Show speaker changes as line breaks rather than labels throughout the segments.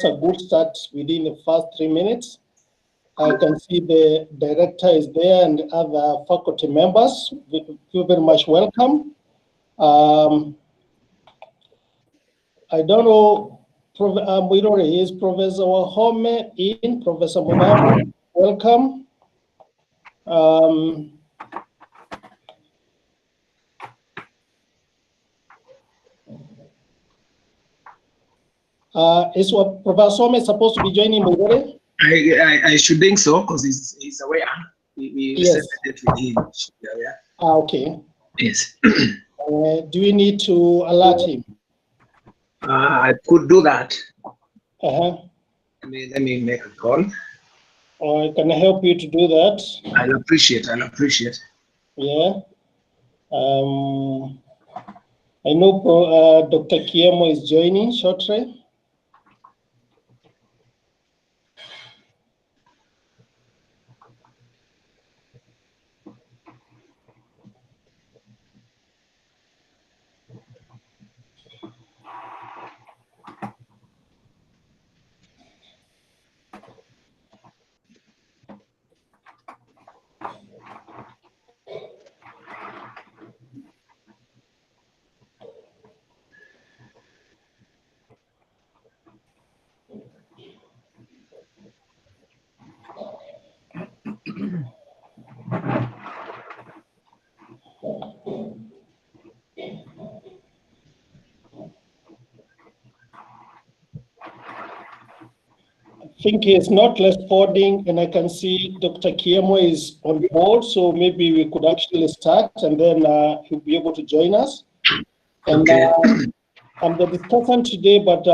a good start within the first 3 minutes. I can see the director is there and other faculty members. You're very much welcome. I don't know, Muiruri, is Professor Wahome in? Professor Muiruri, welcome. Is what Professor Wahome supposed to be joining Muiruri?
I should think so, because he's aware. We
Yes.
set it with him. Yeah.
Okay.
Yes.
Do we need to alert him?
I could do that.
Uh-huh.
Let me make a call.
Or can I help you to do that?
I'll appreciate.
Yeah. I know Dr. Kiemo is joining shortly. I think he is not responding, and I can see Dr. Kiemo is on board, so maybe we could actually start, and then he'll be able to join us. And
Okay.
I'm the discussant today, but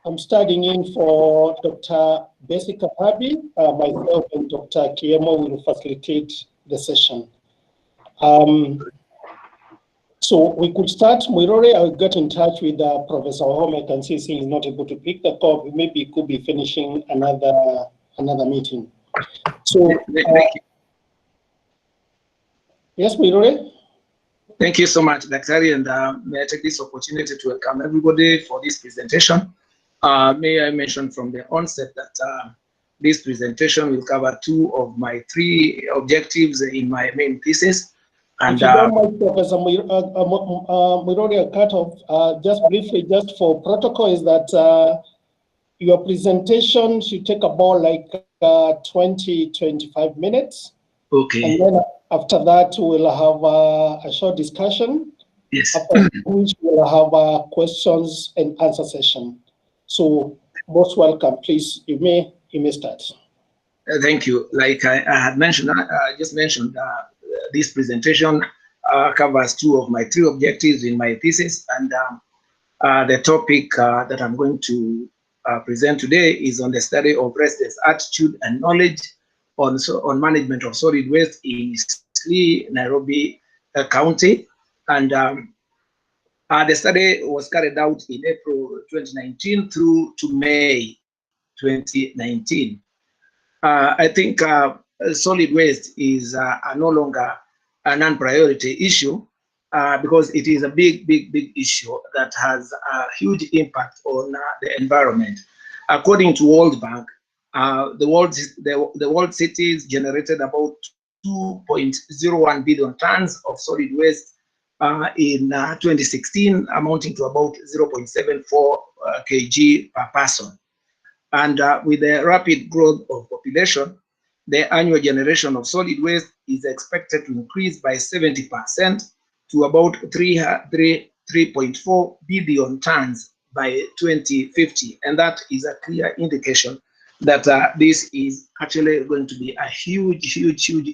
I'm studying in for Dr. Besi Kapabi. Myself and Dr. Kiemo will facilitate the session. So we could start. Muiruri, I'll get in touch with Professor Wahome. I can see he's not able to pick the call. Maybe he could be finishing another meeting. So, yes, Muiruri?
Thank you so much, Dr. And may I take this opportunity to welcome everybody for this presentation. May I mention from the onset that this presentation will cover 2 of my 3 objectives in my main thesis. And
if you don't mind, Professor Muiruri, a cut off, just briefly, just for protocol, is that your presentation should take about like 20-25 minutes.
Okay.
And then after that, we'll have a short discussion.
Yes.
After which we'll have a questions and answer session. So most welcome. Please, you may start.
Thank you. Like I had mentioned, I just mentioned this presentation covers 2 of my 3 objectives in my thesis, and the topic that I'm going to present today is on the study of residents' attitude and knowledge on management of solid waste in Eastleigh, Nairobi County. And the study was carried out in April 2019 through to May 2019. I think solid waste is no longer a non-priority issue because it is a big issue that has a huge impact on the environment. According to World Bank, the world cities generated about 2.01 billion tons of solid waste in 2016, amounting to about 0.74 kg per person. And with the rapid growth of population, the annual generation of solid waste is expected to increase by 70% to about 3.4 billion tons by 2050. And that is a clear indication that this is actually going to be a huge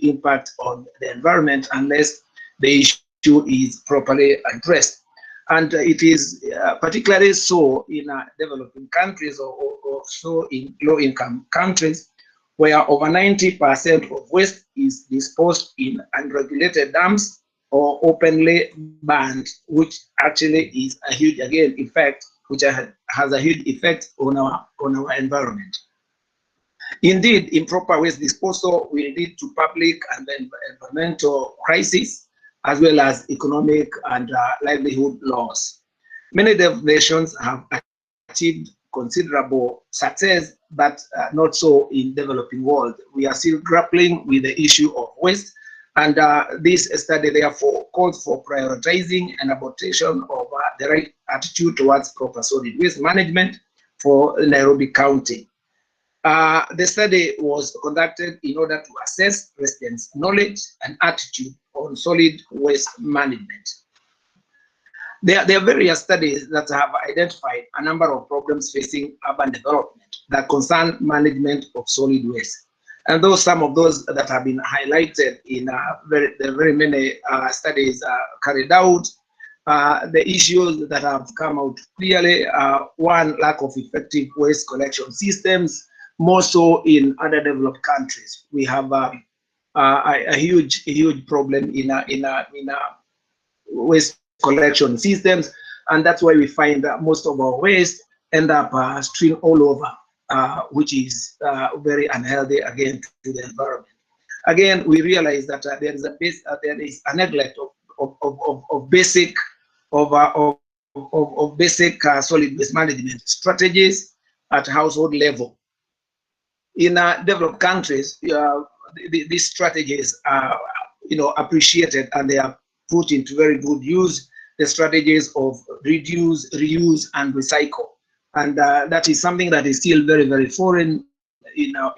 impact on the environment unless the issue is properly addressed. And it is particularly so in developing countries or so in low-income countries, where over 90% of waste is disposed in unregulated dams or openly burned, which actually is a huge, again, effect, which has a huge effect on our environment. Indeed, improper waste disposal will lead to public and environmental crisis, as well as economic and livelihood loss. Many developed nations have achieved considerable success, but not so in developing world. We are still grappling with the issue of waste, and this study therefore calls for prioritizing and adaptation of the right attitude towards proper solid waste management for Nairobi County. The study was conducted in order to assess residents' knowledge and attitude on solid waste management. There are various studies that have identified a number of problems facing urban development that concern management of solid waste. And some of those that have been highlighted in the very many studies carried out, the issues that have come out clearly, one, lack of effective waste collection systems, more so in underdeveloped countries. We have a huge problem in waste collection systems, and that's why we find that most of our waste end up strewn all over, which is very unhealthy again to the environment. Again, we realize that there is a neglect of basic solid waste management strategies at household level. In developed countries, these strategies are appreciated, and they are put into very good use. The strategies of reduce, reuse, and recycle, and that is something that is still very foreign in our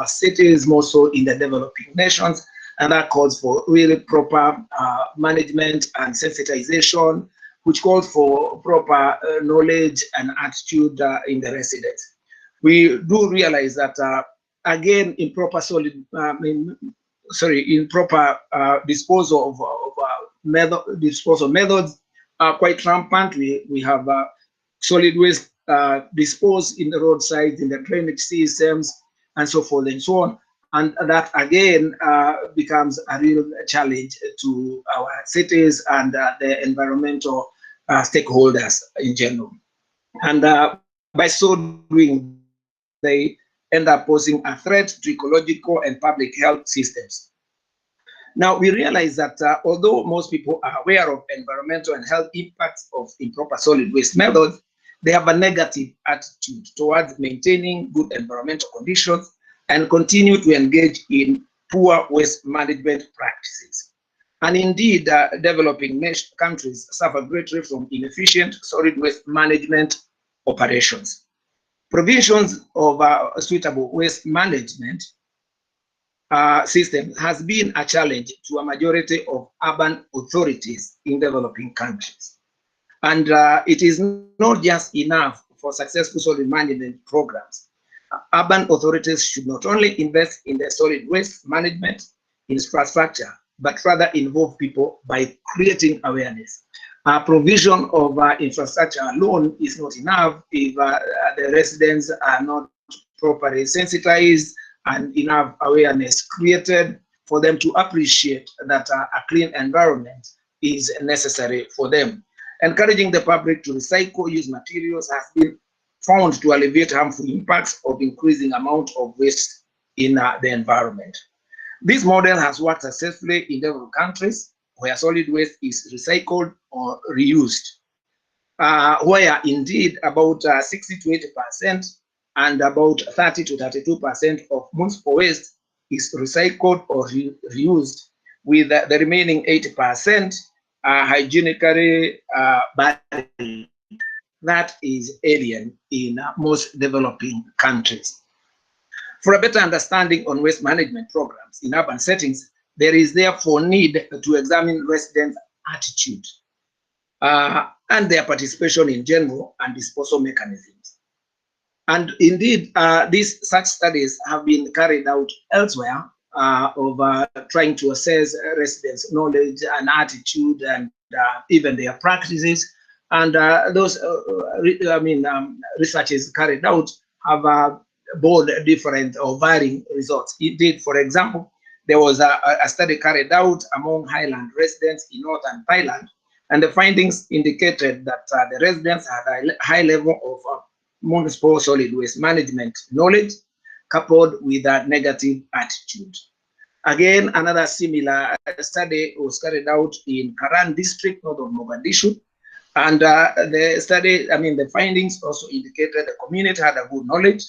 cities, more so in the developing nations, and that calls for really proper management and sensitization, which calls for proper knowledge and attitude in the residents. We do realize that again, improper disposal of disposal methods are quite rampant. We have solid waste disposed in the roadsides, in the drainage systems, and so forth and so on. And that again becomes a real challenge to our cities and the environmental stakeholders in general. And by so doing, they end up posing a threat to ecological and public health systems. Now, we realize that although most people are aware of environmental and health impacts of improper solid waste methods, they have a negative attitude towards maintaining good environmental conditions and continue to engage in poor waste management practices. And indeed, developing countries suffer greatly from inefficient solid waste management operations. Provisions of a suitable waste management system has been a challenge to a majority of urban authorities in developing countries. And it is not just enough for successful solid management programs. Urban authorities should not only invest in the solid waste management infrastructure, but rather involve people by creating awareness. Provision of infrastructure alone is not enough if the residents are not properly sensitized and enough awareness created for them to appreciate that a clean environment is necessary for them. Encouraging the public to recycle used materials has been found to alleviate harmful impacts of increasing amount of waste in the environment. This model has worked successfully in developed countries where solid waste is recycled or reused, where indeed about 60 to 80% and about 30 to 32% of municipal waste is recycled or reused, with the remaining 80% hygienically buried. That is alien in most developing countries. For a better understanding on waste management programs in urban settings, there is therefore need to examine residents' attitude and their participation in general and disposal mechanisms. And indeed, such studies have been carried out elsewhere of trying to assess residents' knowledge and attitude and even their practices. And those researches carried out have both different or varying results. Indeed, for example, there was a study carried out among highland residents in northern Thailand, and the findings indicated that the residents had a high level of municipal solid waste management knowledge coupled with a negative attitude. Again, another similar study was carried out in Karan district, north of Mogadishu, And the study, I mean, the findings also indicated the community had a good knowledge,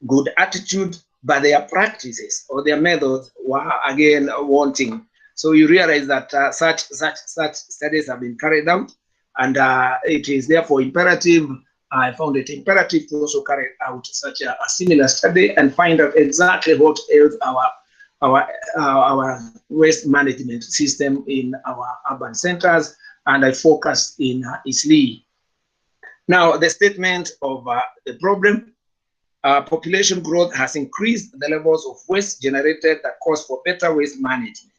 good attitude, but their practices or their methods were again wanting. So you realize that such studies have been carried out, and it is therefore imperative. I found it imperative to also carry out such a similar study and find out exactly what ails our waste management system in our urban centers, and I focused in Eastleigh. Now, the statement of the problem: population growth has increased the levels of waste generated that calls for better waste management.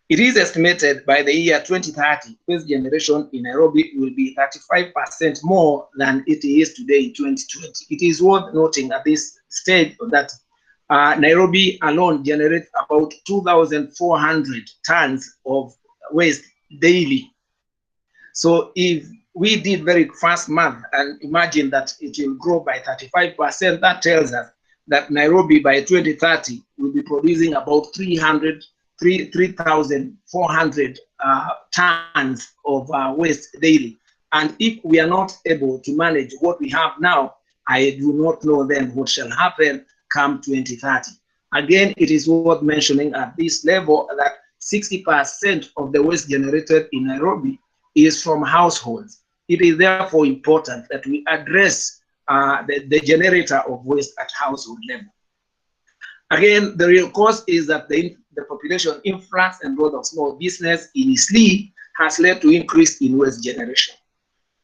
It is estimated by the year 2030, waste generation in Nairobi will be 35% more than it is today in 2020. It is worth noting at this stage that Nairobi alone generates about 2,400 tons of waste daily. So if we did very fast math and imagine that it will grow by 35%, that tells us that Nairobi by 2030 will be producing about 3,400 tons of waste daily. And if we are not able to manage what we have now, I do not know then what shall happen come 2030. Again, it is worth mentioning at this level that 60% of the waste generated in Nairobi is from households. It is therefore important that we address the generator of waste at household level. Again, the real cause is that the population influx and growth of small business in Eastleigh has led to increase in waste generation.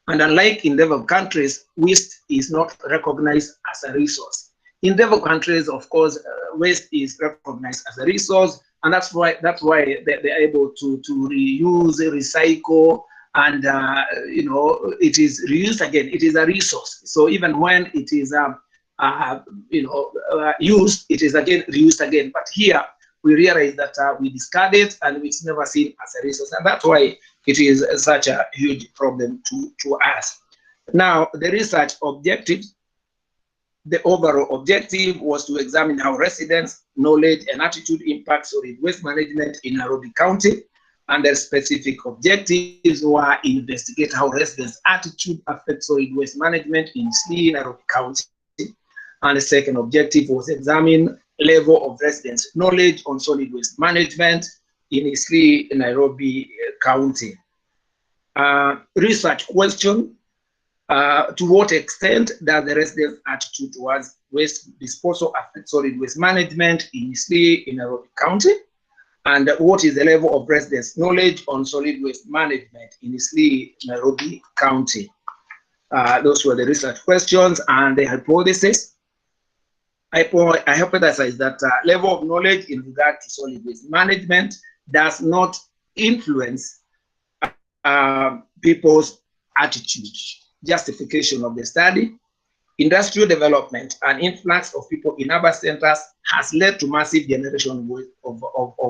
And unlike in developed countries, waste is not recognized as a resource. In developed countries, of course, waste is recognized as a resource, and that's why they're able to reuse, recycle, and it is reused again. It is a resource. So even when it is used, it is again reused again. But here we realize that we discard it and it's never seen as a resource, and that's why it is such a huge problem to us. Now, the research objectives. The overall objective was to examine how residents' knowledge and attitude impact solid waste management in Nairobi County, and the specific objectives were investigate how residents' attitude affects solid waste management in Eastleigh, Nairobi County. And the second objective was examine level of residents' knowledge on solid waste management in Eastleigh, Nairobi County. Research question. To what extent does the residents' attitude towards waste disposal affect solid waste management in Eastleigh, in Nairobi County? And what is the level of residents' knowledge on solid waste management in Eastleigh, Nairobi County? Those were the research questions and the hypothesis. I hypothesize that level of knowledge in regard to solid waste management does not influence people's attitude. Justification of the study: industrial development and influx of people in urban centers has led to massive generation of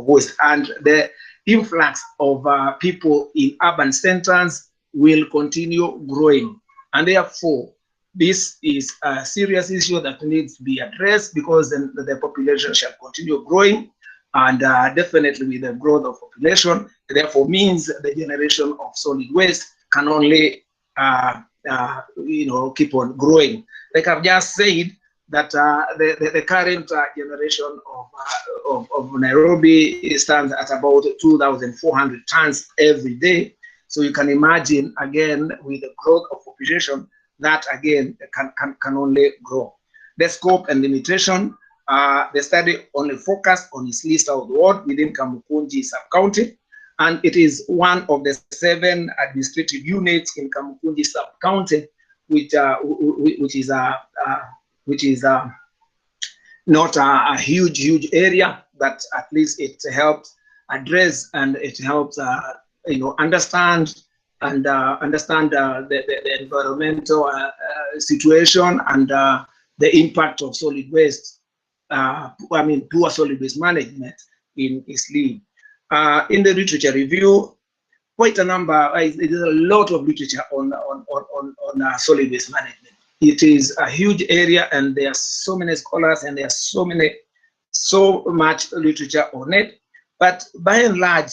waste, and the influx of people in urban centers will continue growing, and therefore this is a serious issue that needs to be addressed, because the population shall continue growing, and definitely with the growth of population, therefore means the generation of solid waste can only keep on growing. Like I've just said, that the current generation of Nairobi stands at about 2,400 tons every day. So you can imagine, again, with the growth of population, that again can only grow. The scope and limitation: the study only focused on Eastleigh South Ward within Kamukunji sub-county, and it is one of the 7 administrative units in Kamukunji sub-county, which is not a huge area, but at least it helps address and it helps understand the environmental situation and the impact of solid waste. Poor solid waste management in Eastleigh. In the literature review, quite a number. There's a lot of literature on solid waste management. It is a huge area, and there are so many scholars, and there are so much literature on it. But by and large,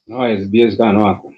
No, SBS gano wako.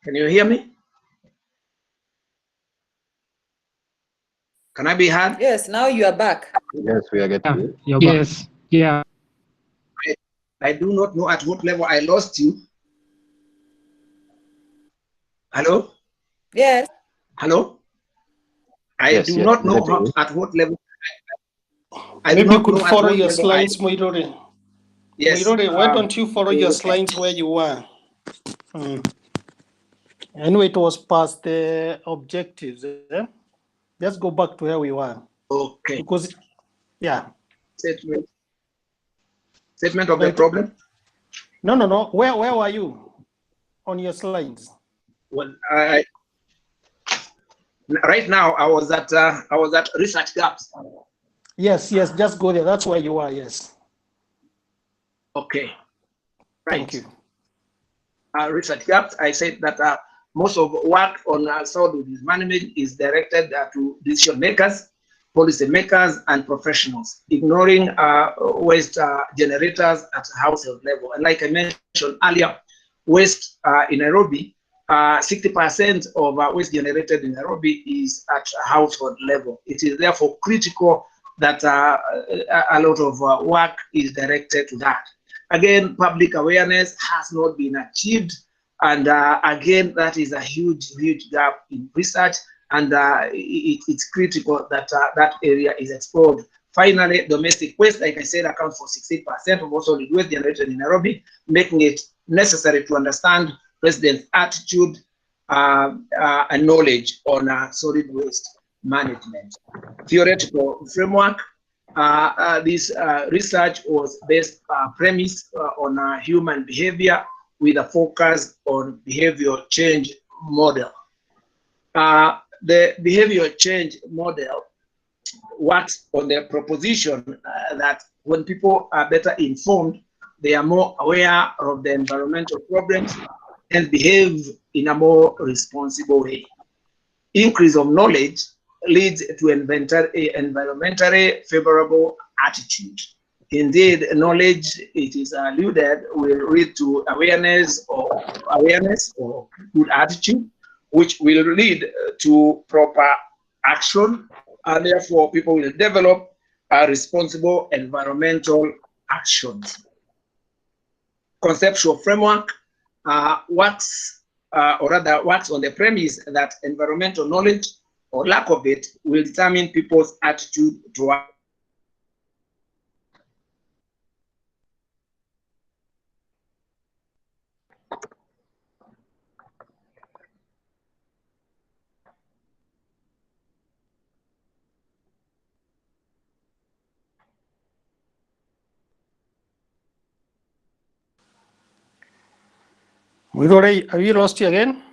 Can you hear me? Can I be heard?
Yes, now you are back.
Yes, we are getting you.
Yes, yeah.
I do not know at what level I lost you. Hello?
Yes.
Hello? I
Yes,
do
yes,
not
we're
know
getting you.
at what level. I do
Maybe you
not
could
know at
follow
what
your
level
slides, Muiruri.
Yes.
Muiruri, why don't you follow your slides where you were? Anyway, it was past the objectives. Let's go back to where we were.
Okay.
Because, yeah.
Statement of the problem?
No. Where were you on your slides?
Well, right now I was at research gaps.
Yes, just go there. That's where you are, yes.
Okay. Right.
Thank you.
Research gaps, I said that most of work on solid waste management is directed to decision makers, policy makers, and professionals, ignoring waste generators at household level. And like I mentioned earlier, waste in Nairobi, 60% of waste generated in Nairobi is at household level. It is therefore critical that a lot of work is directed to that. Again, public awareness has not been achieved. And again, that is a huge gap in research and it's critical that that area is explored. Finally, domestic waste, like I said, accounts for 16% of all solid waste generated in Nairobi, making it necessary to understand residents' attitude and knowledge on solid waste management. Theoretical framework. This research was based premise on human behavior with a focus on behavioral change model. The behavioral change model works on the proposition that when people are better informed, they are more aware of the environmental problems and behave in a more responsible way. Increase of knowledge leads to environmentally favorable attitude. Indeed, knowledge, it is alluded, will lead to awareness or good attitude, which will lead to proper action, and therefore people will develop responsible environmental actions. Conceptual framework works on the premise that environmental knowledge or lack of it will determine people's attitude toward
Muiruri, have you lost you again?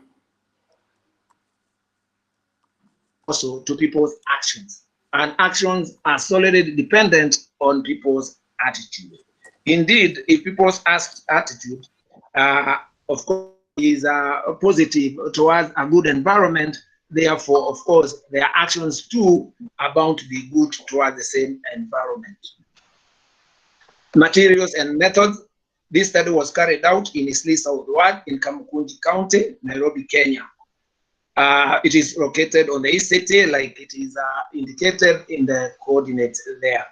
also to people's actions, and actions are solely dependent on people's attitude. Indeed, if people's attitude, of course, is positive towards a good environment, therefore, of course, their actions too are bound to be good towards the same environment. Materials and methods. This study was carried out in Eastleigh Southward in Kamukunji County, Nairobi, Kenya. It is located on the east city, like it is indicated in the coordinates there.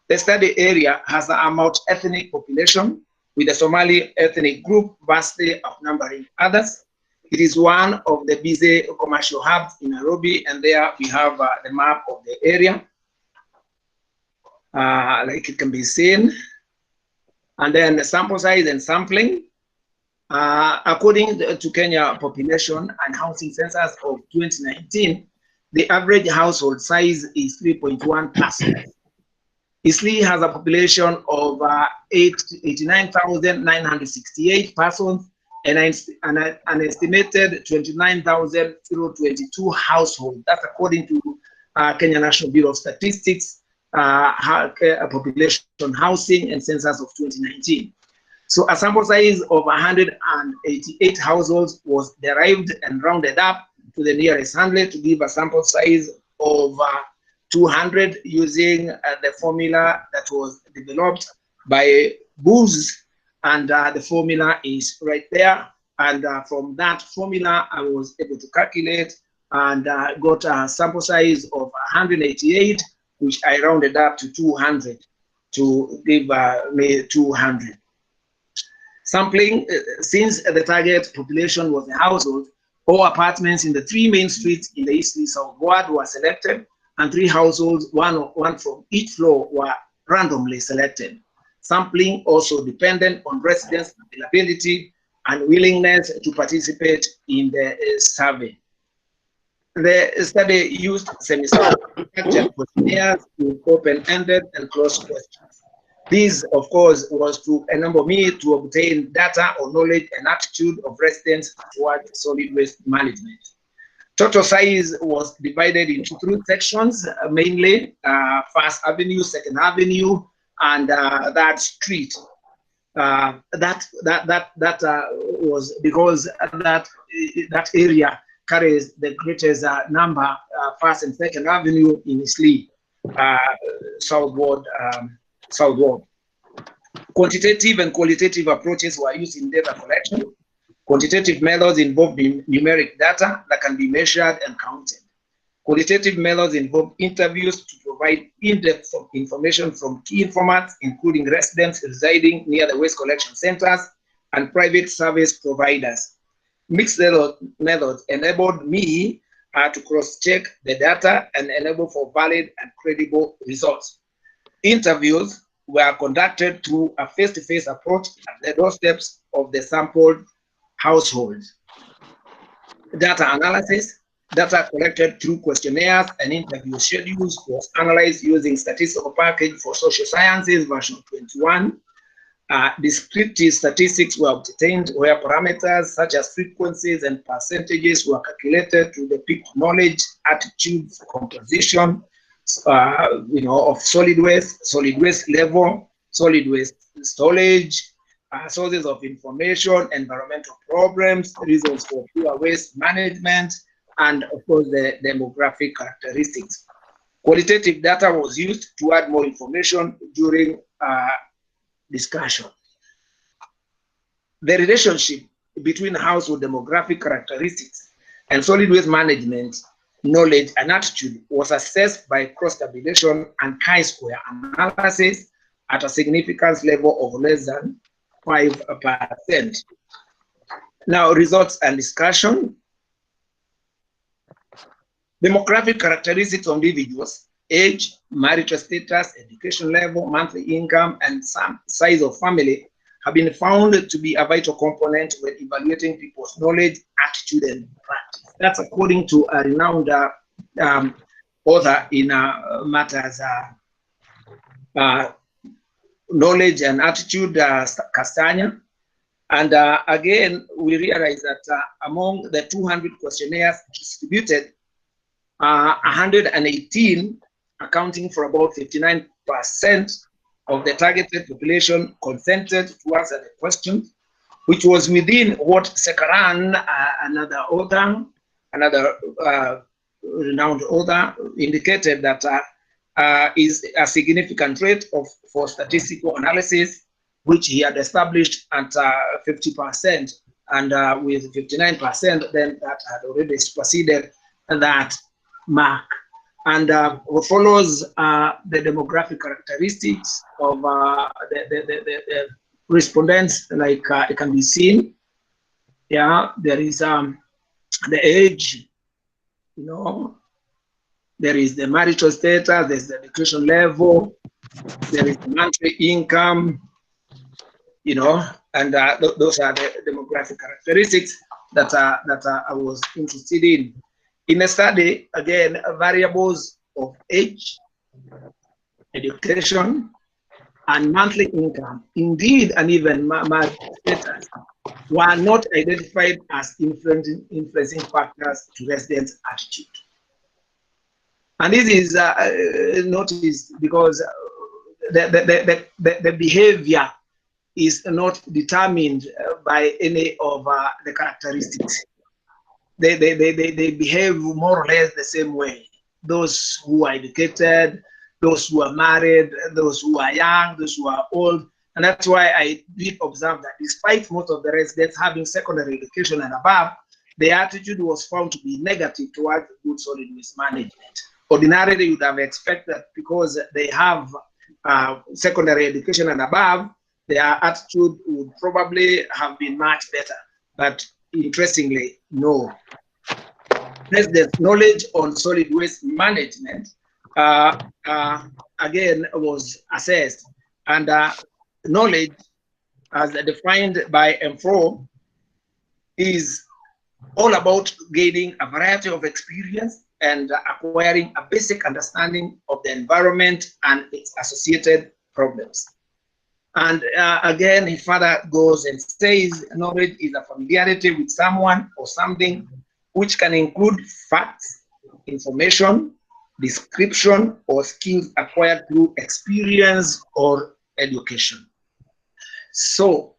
The study area has a multi-ethnic population with the Somali ethnic group vastly outnumbering others. It is one of the busy commercial hubs in Nairobi, and there we have the map of the area, like it can be seen. And then the sample size and sampling. According to Kenya Population and Housing Census of 2019, the average household size is 3.1 persons. Eastleigh has a population of 89,968 persons and an estimated 29,022 households. That's according to Kenya National Bureau of Statistics, Population, Housing and Census of 2019. So a sample size of 188 households was derived and rounded up to the nearest hundred to give a sample size of 200 using the formula that was developed by Booz, and the formula is right there. And from that formula, I was able to calculate and got a sample size of 188, which I rounded up to 200 to give me 200. Sampling, since the target population was the household, all apartments in the three main streets in the Eastleigh South Ward were selected, and 3 households, one from each floor, were randomly selected. Sampling also depended on residents' availability and willingness to participate in the survey. The study used semi-structured questionnaires with open-ended and closed questions. This, of course, was to enable me to obtain data or knowledge and attitude of residents towards solid waste management. Total size was divided into 3 sections, mainly First Avenue, Second Avenue, and that street. That was because that area carries the greatest number, First and Second Avenue in Eastleigh, Southward. Quantitative and qualitative approaches were used in data collection. Quantitative methods involve numeric data that can be measured and counted. Qualitative methods involve interviews to provide in-depth information from key informants, including residents residing near the waste collection centers and private service providers. Mixed methods enabled me to cross-check the data and enable for valid and credible results. Interviews were conducted through a face-to-face approach at the doorsteps of the sampled households. Data analysis, data collected through questionnaires and interview schedules was analyzed using statistical package for social sciences version 21. Descriptive statistics were obtained where parameters such as frequencies and percentages were calculated to depict knowledge, attitudes, composition, of solid waste level, solid waste storage, sources of information, environmental problems, reasons for poor waste management, and of course the demographic characteristics. Qualitative data was used to add more information during discussion. The relationship between household demographic characteristics and solid waste management knowledge and attitude was assessed by cross-tabulation and chi-square analysis at a significance level of less than 5%. Now, results and discussion. Demographic characteristics of individuals, age, marital status, education level, monthly income, and some size of family have been found to be a vital component when evaluating people's knowledge, attitude, and practice. That's according to a renowned author in matters knowledge and attitude, Castagna. And again, we realize that among the 200 questionnaires distributed, 118, accounting for about 59% of the targeted population, consented to answer the question, which was within what Sekaran, another author, another renowned author, indicated that is a significant rate for statistical analysis, which he had established at 50%, and with 59%, then that had already superseded that mark. And what follows the demographic characteristics of the respondents, like it can be seen. Yeah, there is the age, there is the marital status, there's the education level, there is the monthly income, and those are the demographic characteristics that I was interested in. In a study, again, variables of age, education, and monthly income, indeed, and even marital status, were not identified as influencing factors to residents' attitude. And this is noticed because the behavior is not determined by any of the characteristics. They behave more or less the same way. Those who are educated, those who are married, those who are young, those who are old. And that's why I did observe that despite most of the residents having secondary education and above, the attitude was found to be negative towards good solid waste management. Ordinarily, you would have expected that because they have secondary education and above, their attitude would probably have been much better. But interestingly, no. Residents' knowledge on solid waste management again was assessed, and knowledge, as defined by Mbiro, is all about gaining a variety of experience and acquiring a basic understanding of the environment and its associated problems. And again, he further goes and says, knowledge is a familiarity with someone or something, which can include facts, information, description, or skills acquired through experience or education. So,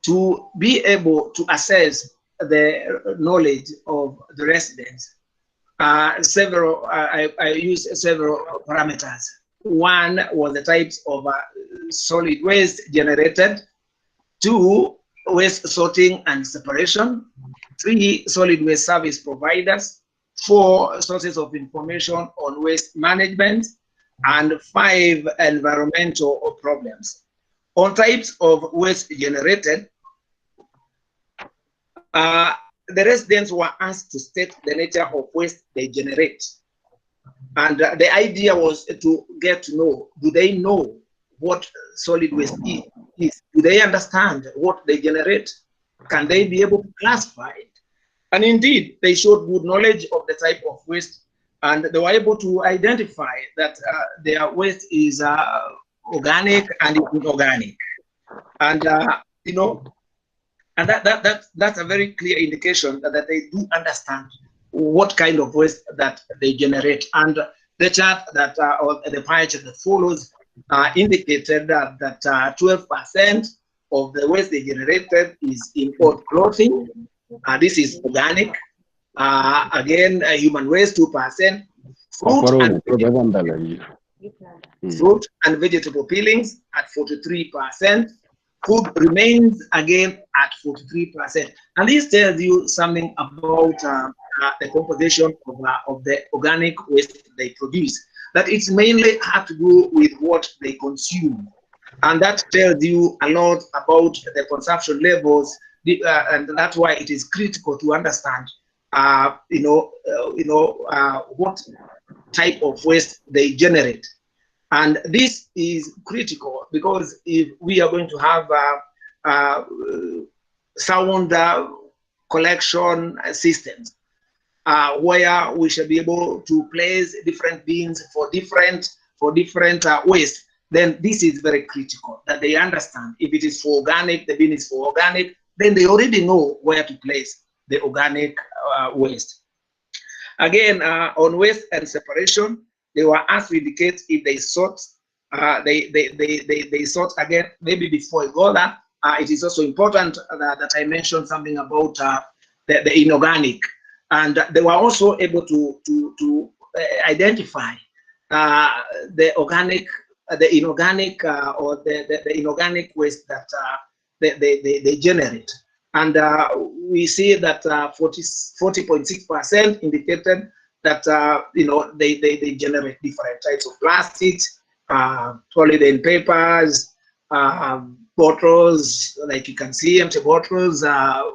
to be able to assess the knowledge of the residents, I used several parameters. One was the types of solid waste generated. 2, waste sorting and separation. 3, solid waste service providers. 4, sources of information on waste management. And 5, environmental problems. On types of waste generated, the residents were asked to state the nature of waste they generate. And the idea was to get to know, do they know what solid waste is? Do they understand what they generate? Can they be able to classify it? And indeed, they showed good knowledge of the type of waste, and they were able to identify that their waste is organic and inorganic. And you know, and that's a very clear indication that they do understand what kind of waste that they generate. And the chart that or the pie chart that follows indicated that 12% of the waste they generated is in old clothing. This is organic. Again, human waste 2%. Fruit and vegetable peelings at 43%. Food remains again at 43%. And this tells you something about the composition of the organic waste they produce. That it's mainly have to do with what they consume. And that tells you a lot about the consumption levels, and that's why it is critical to understand, what type of waste they generate. And this is critical because if we are going to have sound collection systems where we shall be able to place different bins for different waste, then this is very critical that they understand. If it is for organic, the bin is for organic, then they already know where to place the organic waste. Again, on waste and separation, they were asked to indicate if they sort. They sort again. Maybe before I go there, it is also important that I mention something about the inorganic, and they were also able to identify the organic, the inorganic, or the inorganic waste that they generate. And we see that 40.6% indicated that they generate different types of plastics, polyethylene papers, bottles, like you can see, empty bottles of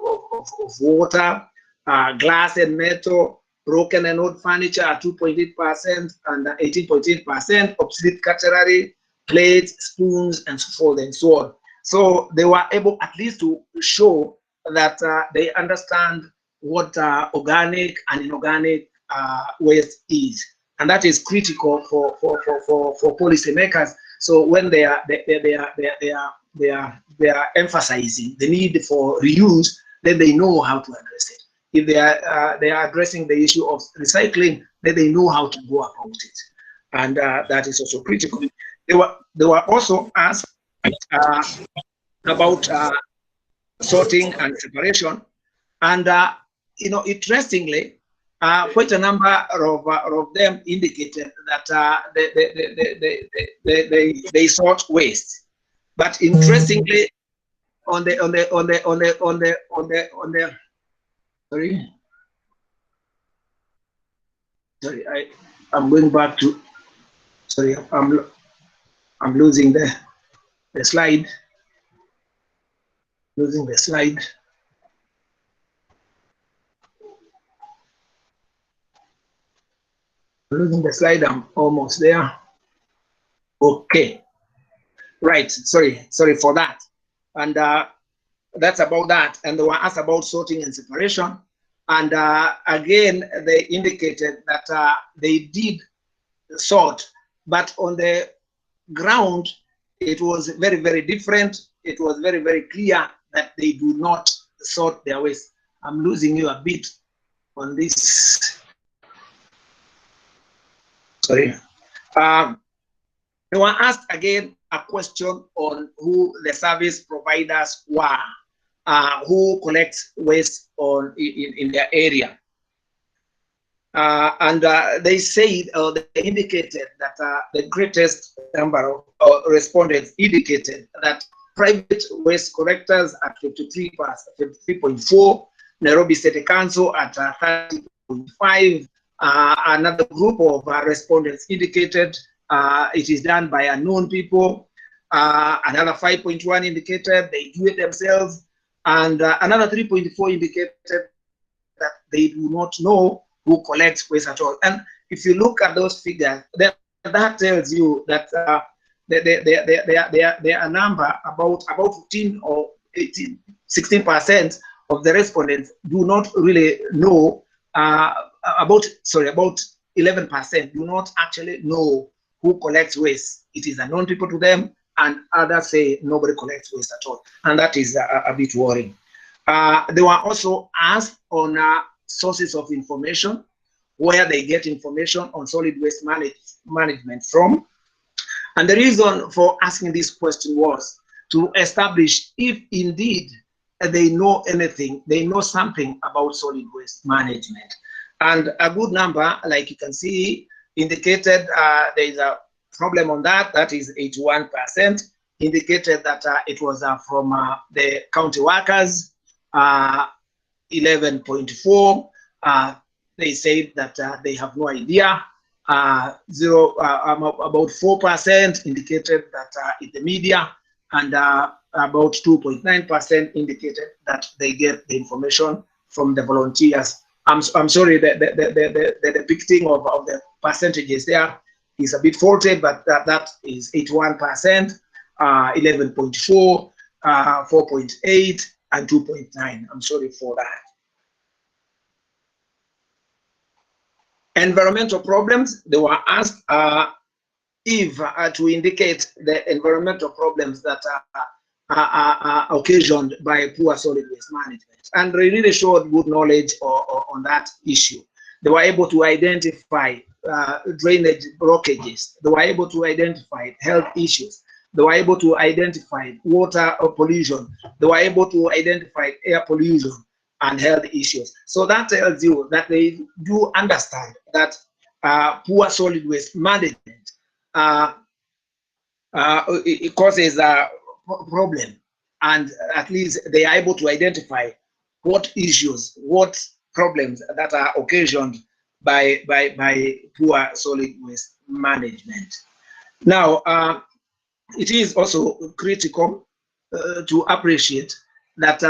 water, glass and metal, broken and old furniture at 2.8% and 18.8%, obsolete cutlery, plates, spoons, and so forth and so on. So they were able at least to show that they understand what organic and inorganic waste is, and that is critical for policymakers. So when they are emphasizing the need for reuse, then they know how to address it. If they are addressing the issue of recycling, then they know how to go about it, and that is also critical. They were also asked about sorting and separation, and interestingly, quite a number of them indicated that they sort waste. But interestingly, I'm going back to, sorry, I'm losing the slide. Losing the slide. Losing the slide, I'm almost there. Okay. Right, sorry for that. And that's about that. And they were asked about sorting and separation. And again, they indicated that they did sort, but on the ground, it was very, very different. It was very, very clear that they do not sort their waste. I'm losing you a bit on this. Sorry. They were asked again a question on who the service providers were, who collects waste in their area. And they said, or they indicated that the greatest number of respondents indicated that private waste collectors at 53.4, Nairobi City Council at 30.5. Another group of respondents indicated it is done by unknown people. Another 5.1 indicated they do it themselves. And another 3.4 indicated that they do not know who collects waste at all. And if you look at those figures, then that tells you that there are a number, about 15 or 18, 16% of the respondents do not really know about 11% do not actually know who collects waste. It is unknown people to them, and others say nobody collects waste at all, and that is a bit worrying. They were also asked on sources of information, where they get information on solid waste management from. And the reason for asking this question was to establish if indeed they know anything, they know something about solid waste management. And a good number, like you can see, indicated there is a problem on that. That is 81%, indicated that it was from the county workers, 11.4. They said that they have no idea. About 4% indicated that in the media, and about 2.9% indicated that they get the information from the volunteers. I'm sorry, the depicting of the percentages there is a bit faulty, but that is 81%, 11.4, 4.8, and 2.9. I'm sorry for that. Environmental problems, they were asked if to indicate the environmental problems that are occasioned by poor solid waste management. And they really showed good knowledge on that issue. They were able to identify drainage blockages. They were able to identify health issues. They were able to identify water pollution. They were able to identify air pollution and health issues. So that tells you that they do understand that poor solid waste management it causes a problem, and at least they are able to identify what issues, what problems that are occasioned by poor solid waste management. Now, it is also critical to appreciate that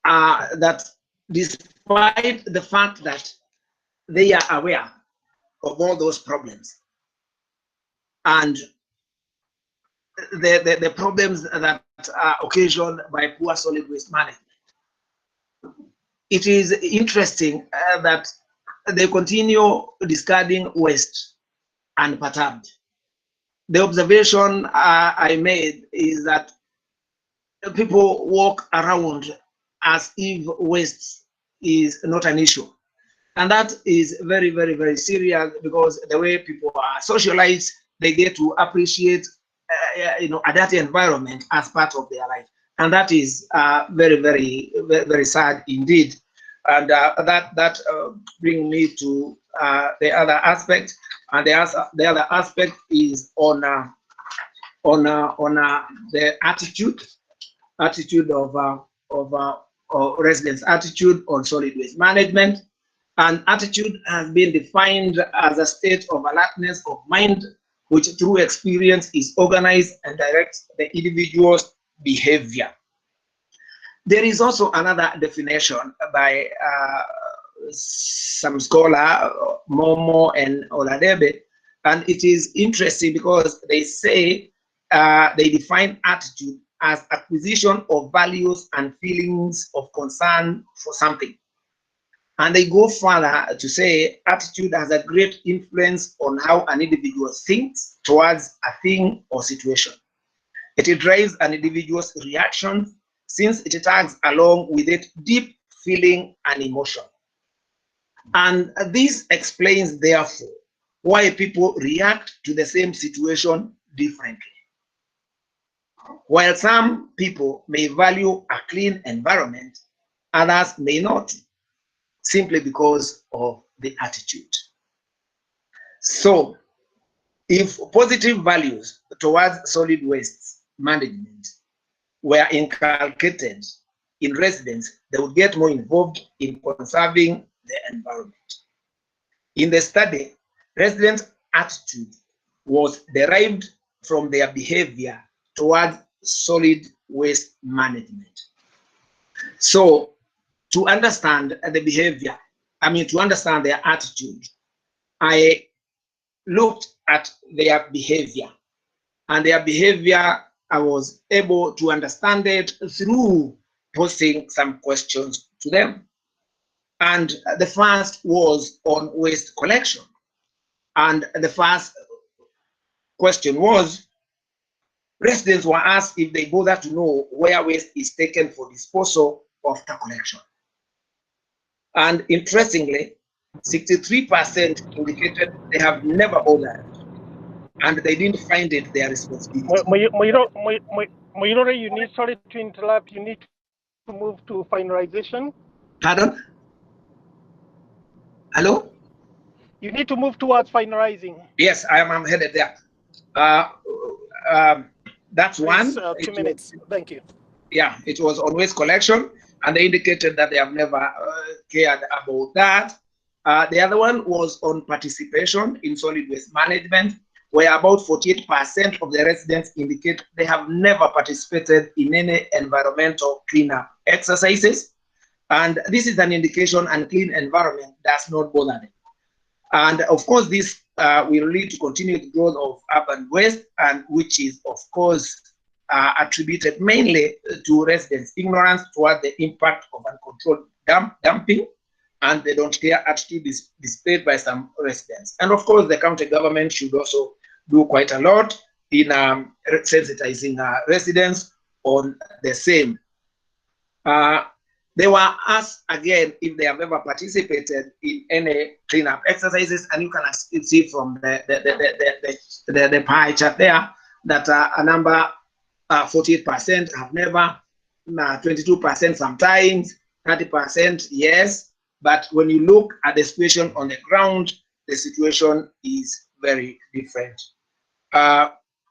that despite the fact that they are aware of all those problems and the problems that are occasioned by poor solid waste management, it is interesting that they continue discarding waste unperturbed. The observation I made is that people walk around as if waste is not an issue. And that is very, very, very serious, because the way people are socialized, they get to appreciate a dirty environment as part of their life. And that is very, very, very sad indeed. And that brings me to the other aspect. And the other aspect is on the attitude of residents' attitude on solid waste management. And attitude has been defined as a state of alertness of mind, which through experience is organized and directs the individual's behavior. There is also another definition by some scholar, Momo and Oladebe, and it is interesting because they say they define attitude as acquisition of values and feelings of concern for something. And they go further to say attitude has a great influence on how an individual thinks towards a thing or situation. It drives an individual's reaction, since it tags along with it deep feeling and emotion. And this explains, therefore, why people react to the same situation differently. While some people may value a clean environment, others may not, simply because of the attitude. So, if positive values towards solid waste management were inculcated in residents, they would get more involved in conserving the environment. In the study, residents' attitude was derived from their behavior towards solid waste management. So, to understand the behavior, to understand their attitude, I looked at their behavior. And their behavior, I was able to understand it through posing some questions to them. And the first was on waste collection. And the first question was, residents were asked if they bother to know where waste is taken for disposal after collection. And interestingly, 63% indicated they have never bothered and they didn't find it their responsibility.
Muiruri, you need, sorry to interrupt, you need to move to finalization.
Pardon? Hello?
You need to move towards finalizing.
Yes, I'm headed there. That's
Please,
one.
2 minutes. Thank you.
Yeah, it was on waste collection, and they indicated that they have never cared about that. The other one was on participation in solid waste management, where about 48% of the residents indicate they have never participated in any environmental cleanup exercises. And this is an indication unclean environment does not bother them. And of course, this will lead to continued growth of urban waste, and which is, of course, attributed mainly to residents' ignorance toward the impact of uncontrolled dumping, and they don't care attitude is displayed by some residents. And of course, the county government should also do quite a lot in sensitizing residents on the same. They were asked again if they have ever participated in any cleanup exercises, and you can see from the pie chart there that a number 48% have never, 22% sometimes, 30% yes. But when you look at the situation on the ground, the situation is very different.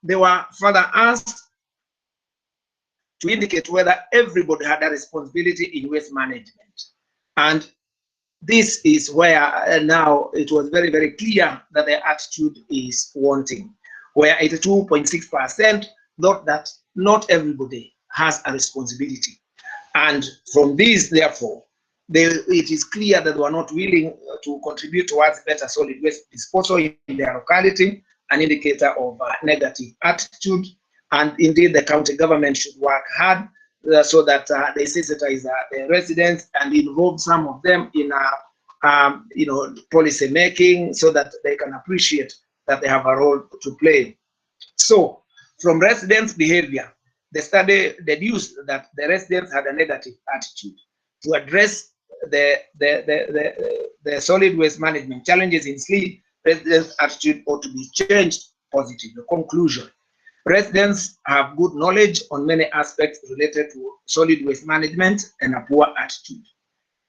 They were further asked to indicate whether everybody had a responsibility in waste management. And this is where now it was very, very clear that the attitude is wanting, where 82.6% thought that not everybody has a responsibility. And from this, therefore, it is clear that they were not willing to contribute towards better solid waste disposal in their locality, an indicator of negative attitude. And indeed, the county government should work hard so that they sensitize the residents and involve some of them in policy making, so that they can appreciate that they have a role to play. So, from residents' behavior, the study deduced that the residents had a negative attitude. To address the solid waste management challenges in Eastleigh, residents' attitude ought to be changed positively. Conclusion: residents have good knowledge on many aspects related to solid waste management and a poor attitude.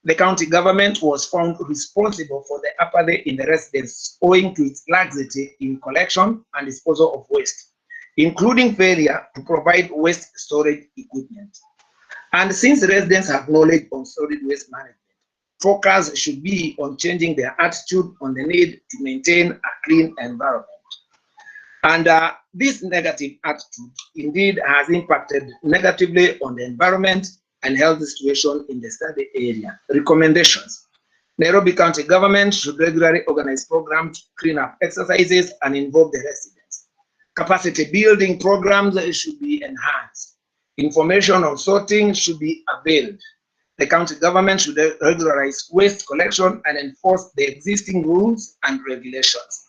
The county government was found responsible for the apathy in the residents owing to its laxity in collection and disposal of waste, including failure to provide waste storage equipment. And since residents have knowledge on solid waste management, focus should be on changing their attitude on the need to maintain a clean environment. And this negative attitude indeed has impacted negatively on the environment and health situation in the study area. Recommendations: Nairobi County government should regularly organize programs, clean up exercises, and involve the residents. Capacity building programs should be enhanced. Information on sorting should be availed. The county government should regularize waste collection and enforce the existing rules and regulations.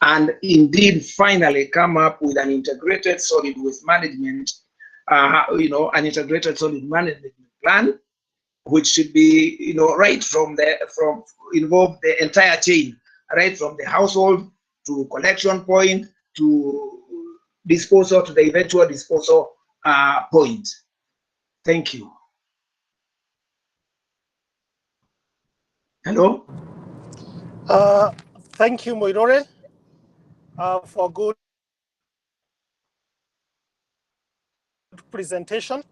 And indeed, finally, come up with an integrated solid waste management, an integrated solid management plan, which should be, right involve the entire chain, right from the household to collection point to disposal to the eventual disposal point. Thank you. Hello.
Thank you, Muiruri, for good presentation.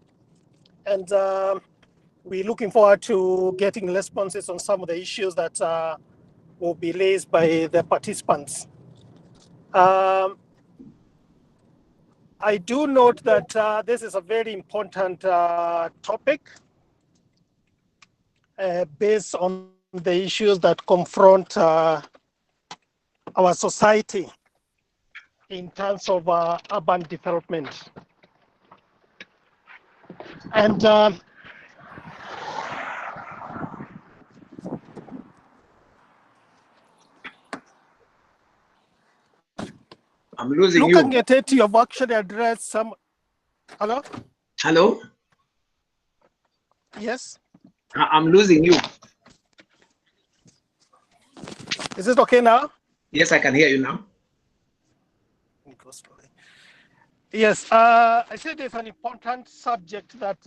And we're looking forward to getting responses on some of the issues that will be raised by the participants. I do note that this is a very important topic. based on the issues that confront our society in terms of urban development. And
I'm losing
looking
you.
at it, you've actually addressed some. Hello?
Hello?
Yes?
I'm losing you.
Is it okay now?
Yes, I can hear you now.
Yes, I said it's an important subject that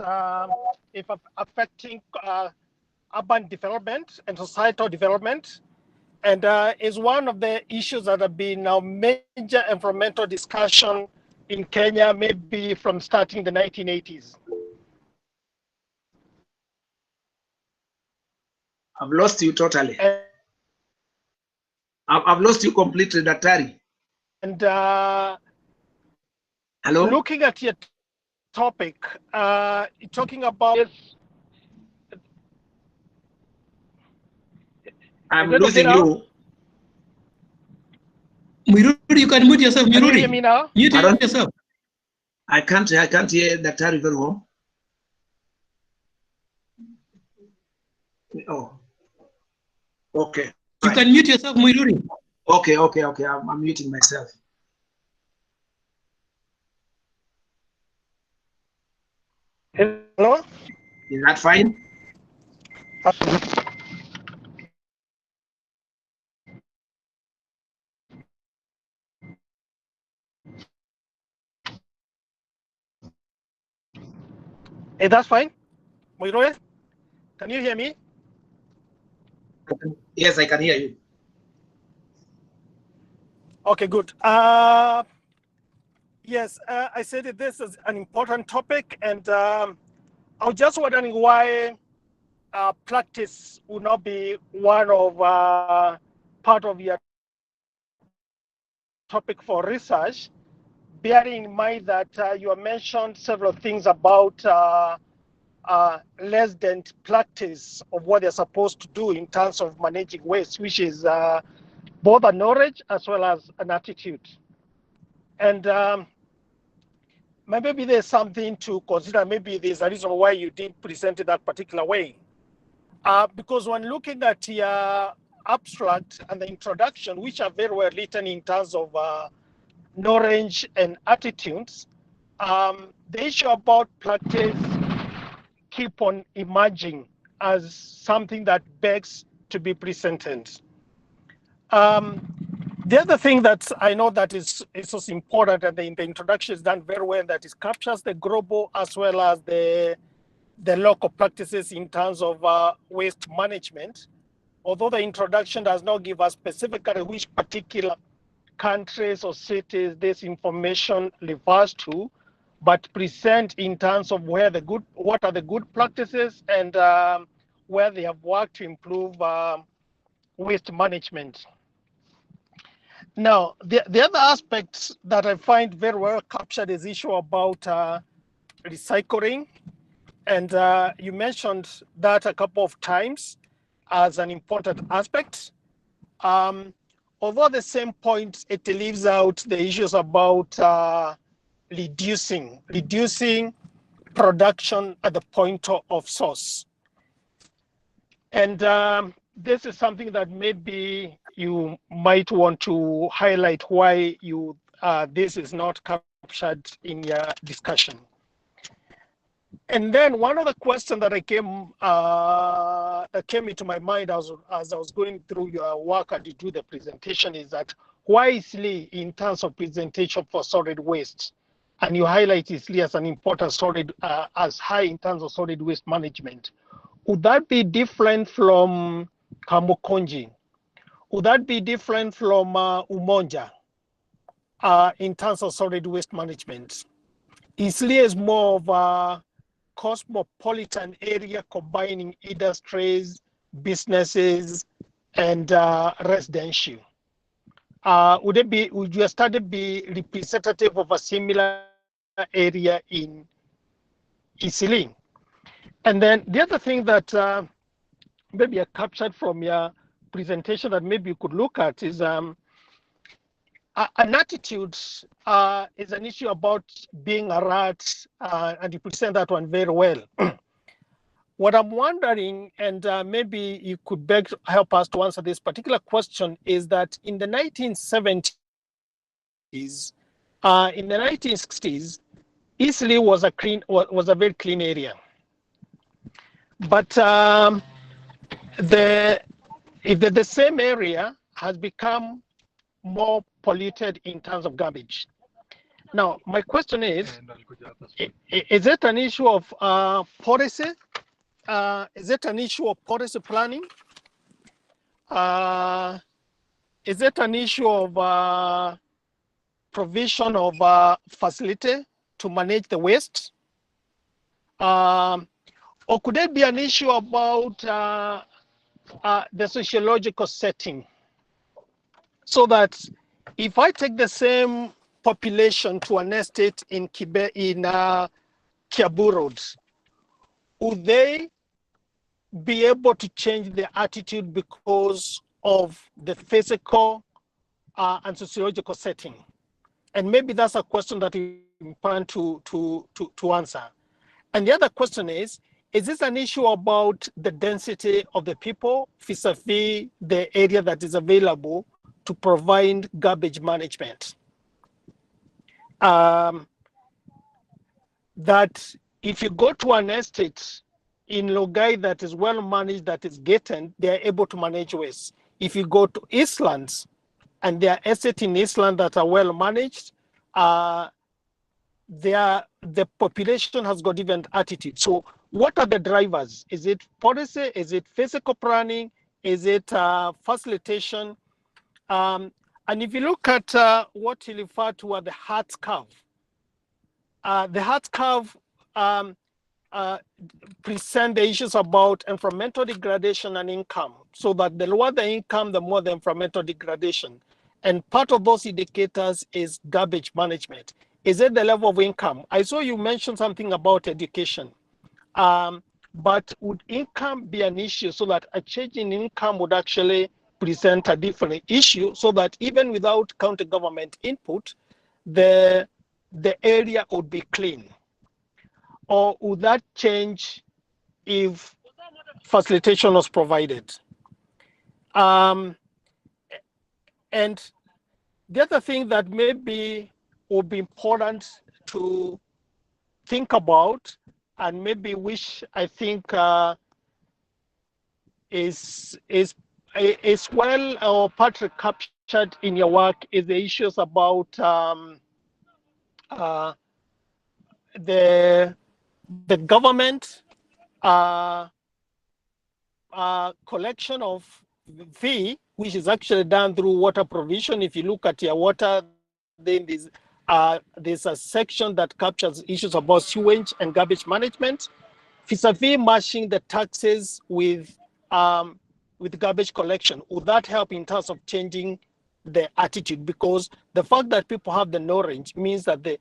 if affecting urban development and societal development, and is one of the issues that have been a major environmental discussion in Kenya, maybe from starting the 1980s.
I've lost you totally. I've lost you completely, Daktari.
And
hello?
Looking at your topic, talking about this.
I'm losing you.
Muiruri, you can mute yourself. Muiruri.
Can you hear me now?
Mute yourself.
I can't hear Daktari very well. Oh. Okay.
You can mute yourself, Muiruri.
Okay. I'm muting myself.
Hello?
Is that fine?
Hey, that's fine. Muiruri, can you hear me?
Yes, I can hear you.
Okay, good. Yes, I said that this is an important topic, and I was just wondering why practice would not be one of part of your topic for research, bearing in mind that you have mentioned several things about less than practice of what they're supposed to do in terms of managing waste, which is both a knowledge as well as an attitude. And maybe there's something to consider. Maybe there's a reason why you didn't present it that particular way. Because when looking at your abstract and the introduction, which are very well written in terms of knowledge and attitudes, the issue about practice keep on emerging as something that begs to be presented. The other thing that I know that is also important, and the introduction is done very well, that it captures the global as well as the local practices in terms of waste management. Although the introduction does not give us specifically which particular countries or cities this information refers to, but present in terms of what are the good practices and where they have worked to improve waste management. Now, the other aspect that I find very well captured is issue about recycling. And you mentioned that a couple of times as an important aspect. Although at the same point, it leaves out the issues about reducing production at the point of source. And this is something that maybe you might want to highlight why you this is not captured in your discussion. And then one of the questions that came into my mind as I was going through your work and you do the presentation is that why Eastleigh in terms of presentation for solid waste? And you highlight Eastleigh as an important solid, as high in terms of solid waste management. Would that be different from Kamukonji? Would that be different from Umoja in terms of solid waste management? Eastleigh is more of a cosmopolitan area combining industries, businesses, and residential. Would your study be representative of a similar area in Eastleigh? And then the other thing that maybe I captured from your presentation that maybe you could look at is an attitude is an issue about being a rat, and you present that one very well. What I'm wondering, and maybe you could help us to answer this particular question, is that in the 1970s, in the 1960s, Eastleigh was a very clean area, but the same area has become more polluted in terms of garbage. Now, my question is it an issue of policy? Is it an issue of policy planning? Is it an issue of provision of facility to manage the waste? Or could it be an issue about the sociological setting? So that if I take the same population to an estate in Kiabu Road, would they be able to change their attitude because of the physical and sociological setting? And maybe that's a question that we plan to answer. And the other question is this an issue about the density of the people vis-a-vis the area that is available to provide garbage management? That if you go to an estate in Logai that is well managed, that is gated, they are able to manage waste. If you go to Eastlands and there are estates in Eastland that are well managed, the population has got different attitude. So what are the drivers? Is it policy? Is it physical planning? Is it facilitation? And if you look at what you refer to as the Hart curve, present the issues about environmental degradation and income, so that the lower the income, the more the environmental degradation. And part of those indicators is garbage management. Is it the level of income? I saw you mention something about education, but would income be an issue so that a change in income would actually present a different issue, so that even without county government input, the area would be clean? Or would that change if facilitation was provided? And the other thing that maybe would be important to think about, and maybe which I think is well or partly captured in your work, is the issues about the government collection of fee, which is actually done through water provision. If you look at your water, then there's a section that captures issues about sewage and garbage management, vis-a-vis matching the taxes with garbage collection. Would that help in terms of changing the attitude? Because the fact that people have the knowledge means that the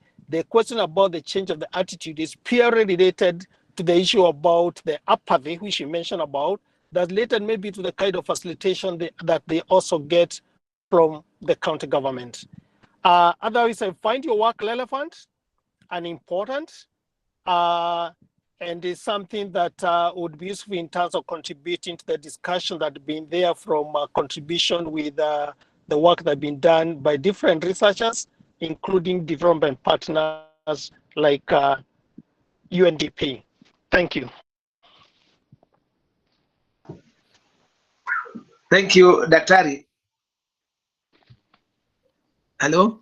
question about the change of the attitude is purely related to the issue about the apathy, which you mentioned about, that related maybe to the kind of facilitation that they also get from the county government. Otherwise, I find your work relevant and important, and is something that would be useful in terms of contributing to the discussion that has been there from contribution with the work that has been done by different researchers, including development partners like UNDP. Thank you.
Thank you, Daktari. Hello?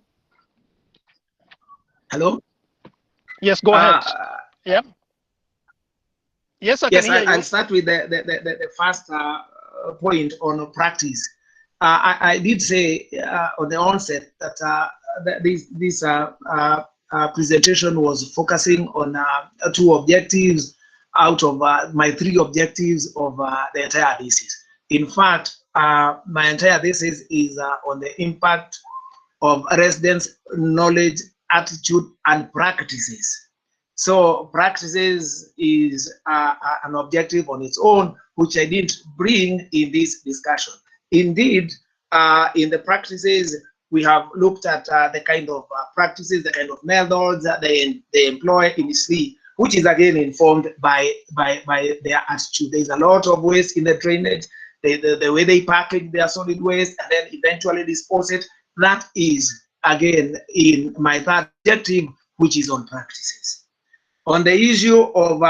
Hello?
Yes, go ahead. Yeah. Yes, I can hear you.
I'll start with the first point on practice. I did say on the onset that this presentation was focusing on 2 objectives out of my 3 objectives of the entire thesis. In fact, my entire thesis is on the impact of residents' knowledge, attitude, and practices So practices is an objective on its own, which I didn't bring in this discussion. Indeed, in the practices, we have looked at the kind of practices, the kind of methods that they employ in Eastleigh, which is again informed by their attitude. There's a lot of waste in the drainage, the way they package their solid waste and then eventually dispose it. That is again in my third objective, which is on practices. On the issue of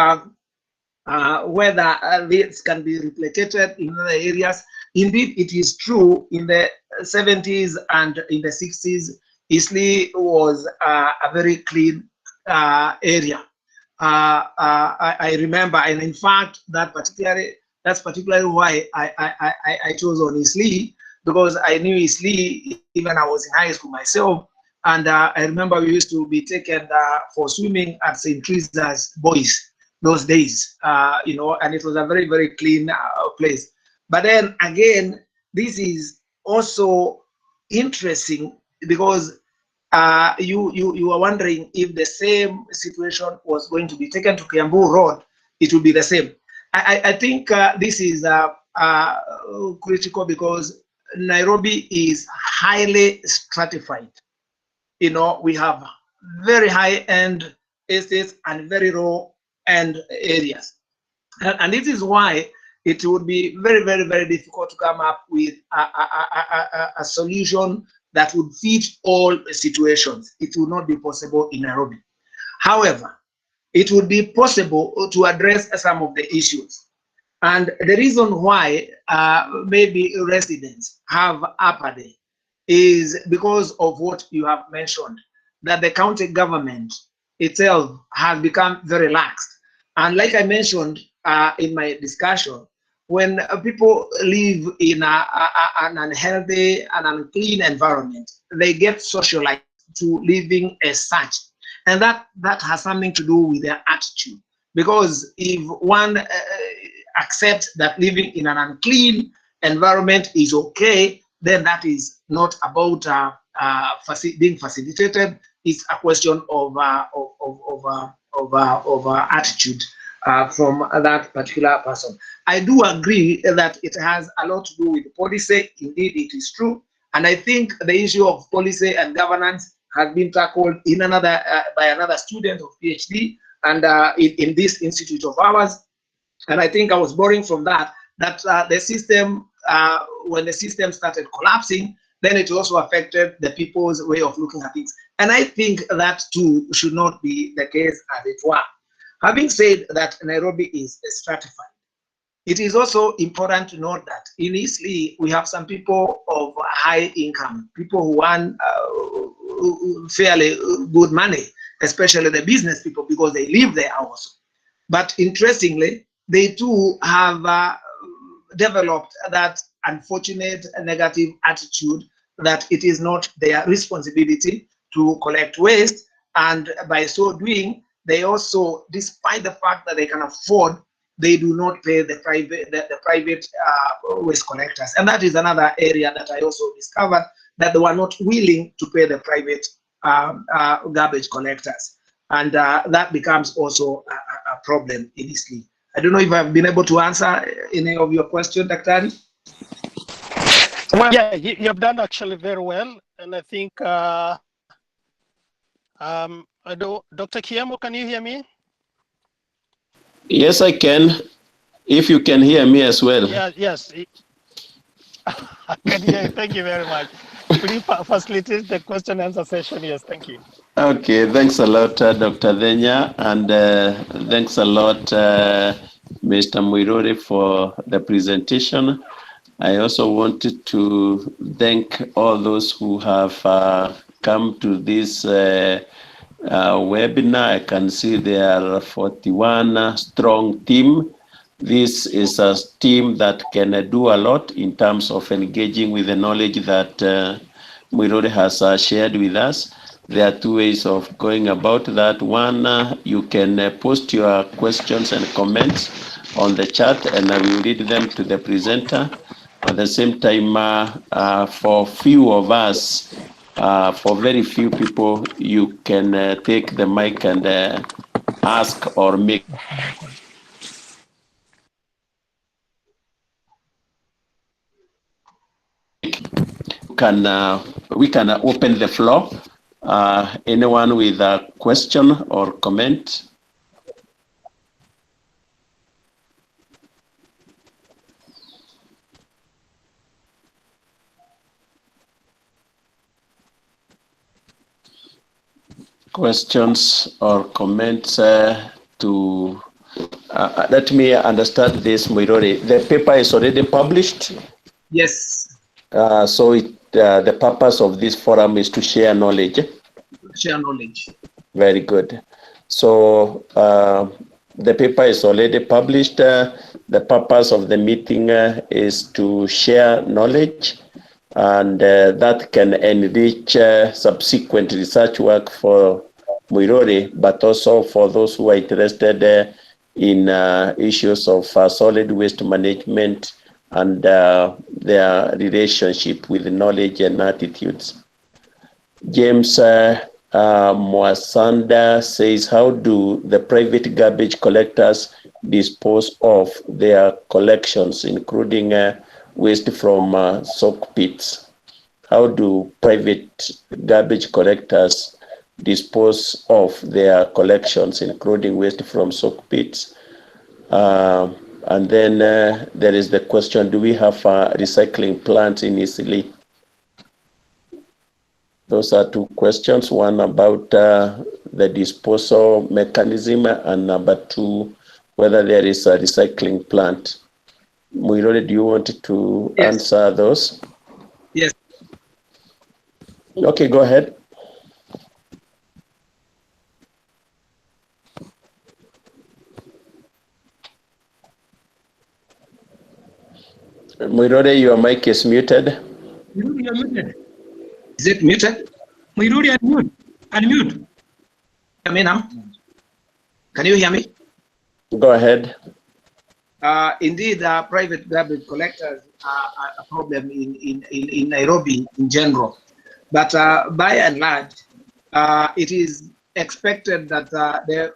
whether this can be replicated in other areas, indeed it is true. In the 70s and in the 60s, Eastleigh was a very clean area. I remember, and in fact, that's particularly why I chose on Eastleigh, because I knew Eastleigh even I was in high school myself, and I remember we used to be taken for swimming at St. Teresa's Boys those days, you know, and it was a very, very clean place. But then again, this is also interesting because you are wondering if the same situation was going to be taken to Kiambu Road, it will be the same. I think this is critical because Nairobi is highly stratified. You know, we have very high-end estates and very low-end areas. And this is why it would be very, very, very difficult to come up with a solution that would fit all situations. It would not be possible in Nairobi. However, it would be possible to address some of the issues. And the reason why maybe residents have upper day is because of what you have mentioned, that the county government itself has become very lax. And like I mentioned in my discussion, when people live in an unhealthy and unclean environment, they get socialized to living as such. And that has something to do with their attitude. Because if one accepts that living in an unclean environment is okay, then that is not about being facilitated. It's a question of attitude from that particular person. I do agree that it has a lot to do with policy. Indeed, it is true. And I think the issue of policy and governance has been tackled in another by another student of PhD and in this institute of ours. And I think I was borrowing from that the system, when the system started collapsing, then it also affected the people's way of looking at things. And I think that too should not be the case as it were. Having said that Nairobi is stratified, it is also important to note that in Eastleigh, we have some people of high income, people who earn fairly good money, especially the business people, because they live there also. But interestingly, they too have developed that unfortunate negative attitude that it is not their responsibility to collect waste, and by so doing, they also, despite the fact that they can afford, they do not pay the private waste collectors. And that is another area that I also discovered, that they were not willing to pay the private garbage collectors. And that becomes also a problem in Eastleigh. I don't know if I've been able to answer any of your questions, Dr.
Well, yeah, you have done actually very well. And I think, Dr. Kiemo, can you hear me?
Yes, I can. If you can hear me as well.
Yeah, yes. I can hear you. Thank you very much. Please facilitate the question and answer session. Yes, thank you.
Okay, thanks a lot, Dr. Denya, and thanks a lot, Mr. Muiruri, for the presentation. I also wanted to thank all those who have come to this webinar. I can see there are 41 strong team. This is a team that can do a lot in terms of engaging with the knowledge that Muiruri has shared with us. There are two ways of going about that. One, you can post your questions and comments on the chat, and I will read them to the presenter. At the same time, for few of us, for very few people, you can take the mic and ask or make. We can open the floor. Anyone with a question or comment? Questions or comments to let me understand this, Muiruri. The paper is already published?
Yes.
So the purpose of this forum is to share knowledge.
Share knowledge.
Very good. So the paper is already published. The purpose of the meeting is to share knowledge, and that can enrich subsequent research work for Muiruri, but also for those who are interested in issues of solid waste management and their relationship with knowledge and attitudes. James Mwasanda says, how do the private garbage collectors dispose of their collections, including waste from soak pits? How do private garbage collectors dispose of their collections, including waste from soak pits? And then there is the question, do we have a recycling plant in Eastleigh? Those are two questions, one about the disposal mechanism, and number two, whether there is a recycling plant. Muiruri, do you want to answer those?
Yes.
Okay, go ahead. Muiruri, your mic is muted.
Muiruri, you're muted.
Is it muted?
Muiruri, unmute. Unmute.
Hear me now? Can you hear me?
Go ahead.
Indeed, private garbage collectors are a problem in Nairobi in general. But by and large, it is expected that the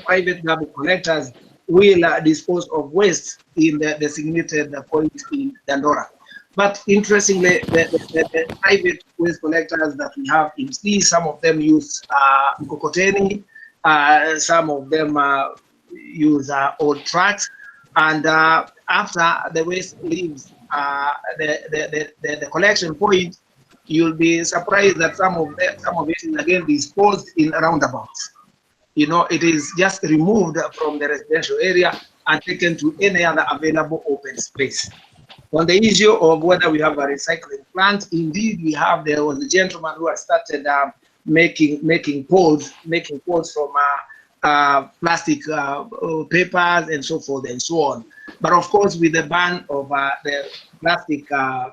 private garbage collectors will dispose of waste in the designated point in Dandora. But interestingly, the private waste collectors that we have in Eastleigh, some of them use mkokoteni, some of them use old trucks, and after the waste leaves the collection point, you'll be surprised that some of it is again disposed in roundabouts. You know, it is just removed from the residential area and taken to any other available open space. On the issue of whether we have a recycling plant, indeed we have. There was a gentleman who has started making poles from plastic papers and so forth and so on. But of course, with the ban of the plastic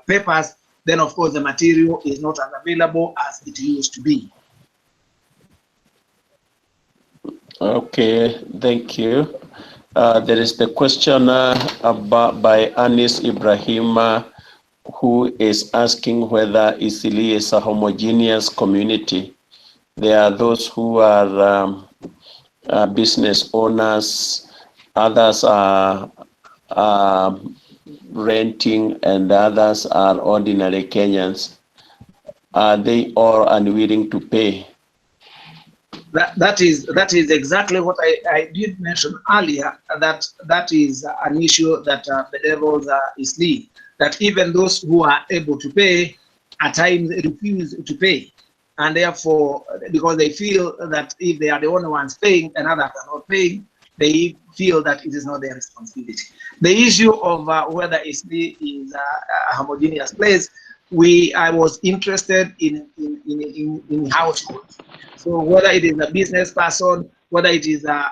papers, then of course the material is not as available as it used to be.
Okay, thank you. There is the question by Anis Ibrahim, who is asking whether Eastleigh is a homogeneous community. There are those who are business owners, others are renting, and others are ordinary Kenyans. Are they all unwilling to pay?
That is exactly what I did mention earlier, that is an issue that bedevils Eastleigh, that even those who are able to pay at times refuse to pay, and therefore, because they feel that if they are the only ones paying and others are not paying, they feel that it is not their responsibility. The issue of whether Eastleigh is a homogeneous place, I was interested in households. So whether it is a business person, whether it is a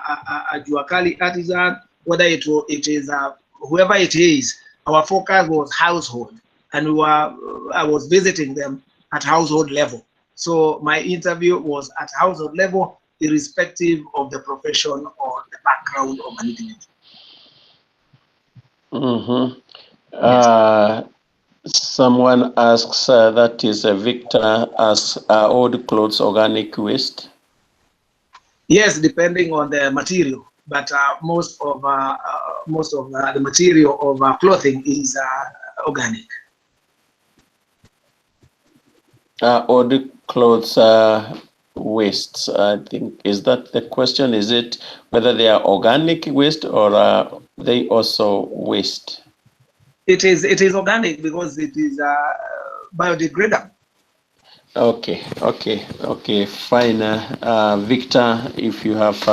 Juakali artisan, whether it is whoever it is, our focus was household, and I was visiting them at household level. So my interview was at household level, irrespective of the profession or the background of an individual.
Mm-hmm. Someone asks, that is Victor, asks, are old clothes organic waste?
Yes, depending on the material, but most of the material of clothing is organic.
Or the clothes wastes, I think. Is that the question? Is it whether they are organic waste or are they also waste?
It is organic because it is biodegradable.
Okay, fine. Victor, if you have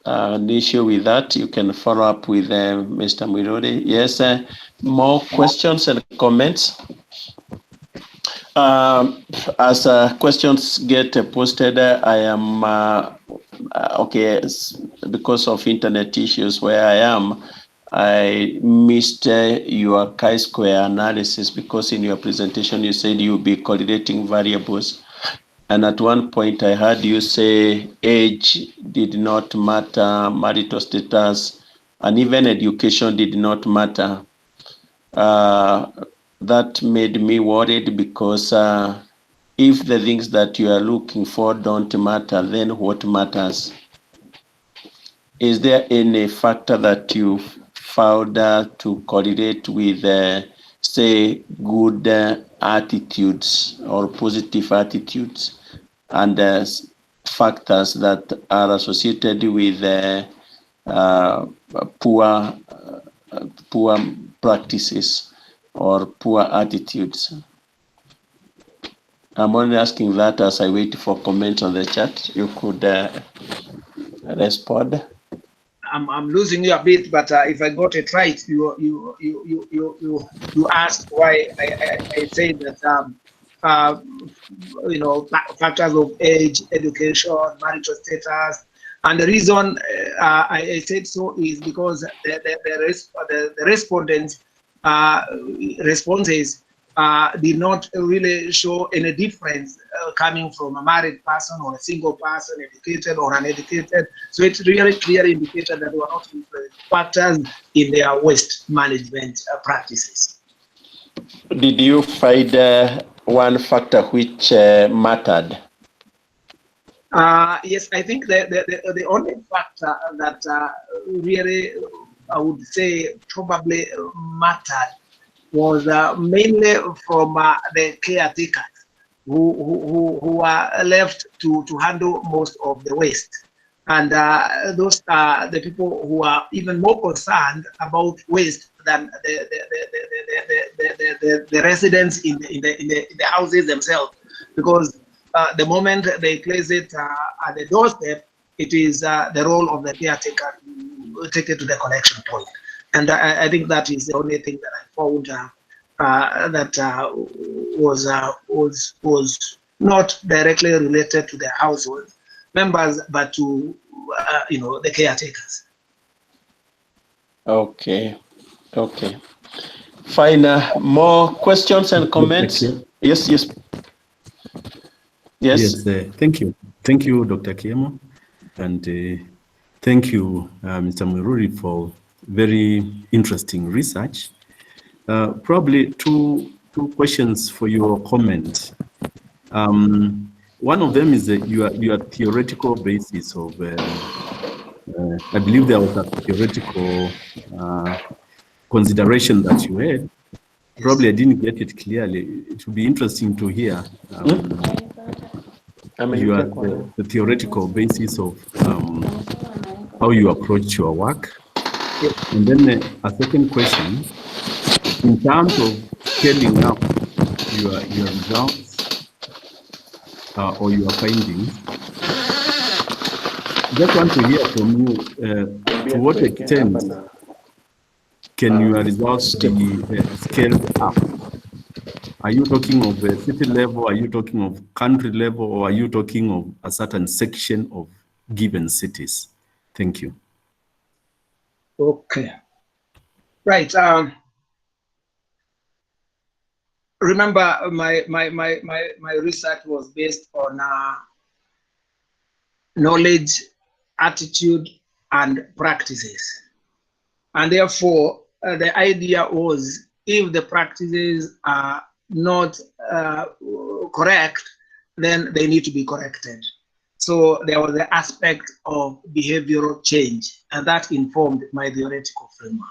an issue with that, you can follow up with Mr. Muiruri. Yes, more questions and comments? As questions get posted, I am okay, because of internet issues where I am. I missed your chi-square analysis because in your presentation you said you'll be correlating variables. And at one point I heard you say age did not matter, marital status, and even education did not matter. That made me worried because if the things that you are looking for don't matter, then what matters? Is there any factor that you found to correlate with, say, good attitudes or positive attitudes and factors that are associated with poor practices or poor attitudes? I'm only asking that as I wait for comments on the chat. You could respond.
I'm losing you a bit, but if I got it right, you asked why I said that factors of age, education, marital status, and the reason I said so is because the respondents' responses did not really show any difference coming from a married person or a single person, educated or uneducated. So it really clearly indicated that there were not factors in their waste management practices.
Did you find one factor which mattered?
Yes, I think the only factor that really, I would say, probably mattered was mainly from the caretakers who are left to handle most of the waste. And those are the people who are even more concerned about waste than the residents in the houses themselves. Because the moment they place it at the doorstep, it is the role of the caretaker to take it to the collection point. And I think that is the only thing that I found that was not directly related to the household members, but to the caretakers.
Okay. Fine. More questions and comments? Yes.
Thank you, Dr. Kiemo, and thank you, Mr. Muiruri, for very interesting research. Probably two questions for your comment. One of them is your theoretical basis of, I believe there was a theoretical consideration that you had. Probably I didn't get it clearly. It would be interesting to hear the theoretical basis of how you approach your work. And then a second question, in terms of scaling up your results or your findings, just want to hear from you to what extent can your results be scaled up? Are you talking of a city level? Are you talking of country level? Or are you talking of a certain section of given cities? Thank you.
Okay. Right. Remember, my research was based on knowledge, attitude, and practices. And therefore, the idea was if the practices are not correct, then they need to be corrected. So there was the aspect of behavioral change, and that informed my theoretical framework.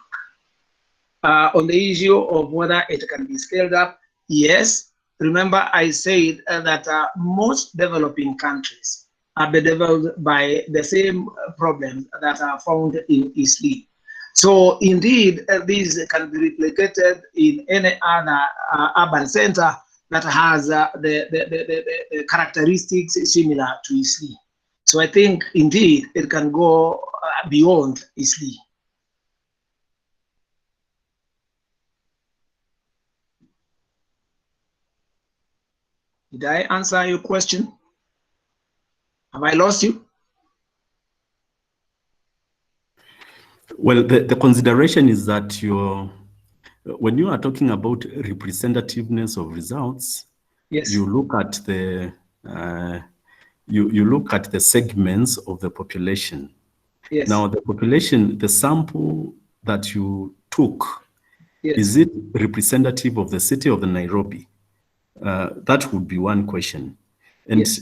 On the issue of whether it can be scaled up, yes. Remember, I said that most developing countries are bedeviled by the same problems that are found in Eastleigh. So indeed, these can be replicated in any other urban center that has the characteristics similar to Eastleigh. So I think indeed it can go beyond Eastleigh. Did I answer your question? Have I lost you?
Well, the consideration is that when you are talking about representativeness of results,
yes,
you look at the you look at the segments of the population.
Yes.
Now, the population, the sample that you took,
yes,
is it representative of the city of Nairobi? That would be one question. And
yes,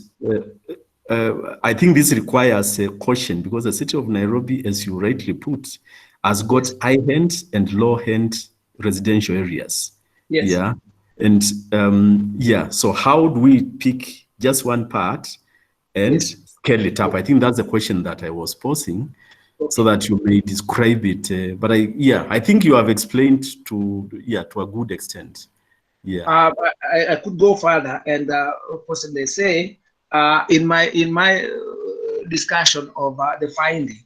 I think this requires a caution because the city of Nairobi, as you rightly put, has got high-end and low-end residential areas.
yes,
Yeah. And yeah, so how do we pick just one part and
yes,
scale it up? I think that's the question that I was posing,
okay,
so that you may describe it. But I think you have explained to a good extent. Yeah.
I could go further and possibly say in my discussion of the findings,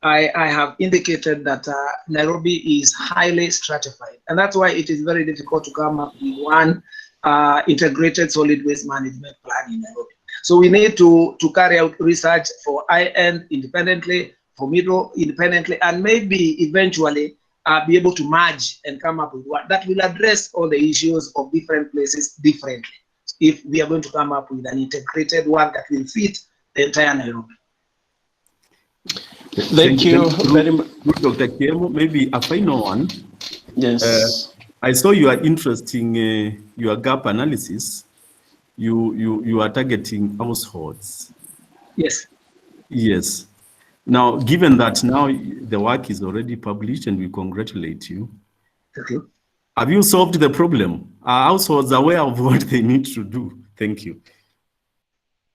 I have indicated that Nairobi is highly stratified, and that's why it is very difficult to come up with one integrated solid waste management plan in Nairobi. So we need to carry out research for high-end independently, for middle independently, and maybe eventually be able to merge and come up with one that will address all the issues of different places differently, if we are going to come up with an integrated one that will fit the entire Nairobi.
Thank you very much.
Dr. Kiemo, maybe a final one.
Yes.
I saw you are interesting your gap analysis. You are targeting households.
Yes.
Yes. Now, given that now the work is already published and we congratulate you,
Okay.
have you solved the problem? Are households aware of what they need to do? Thank you.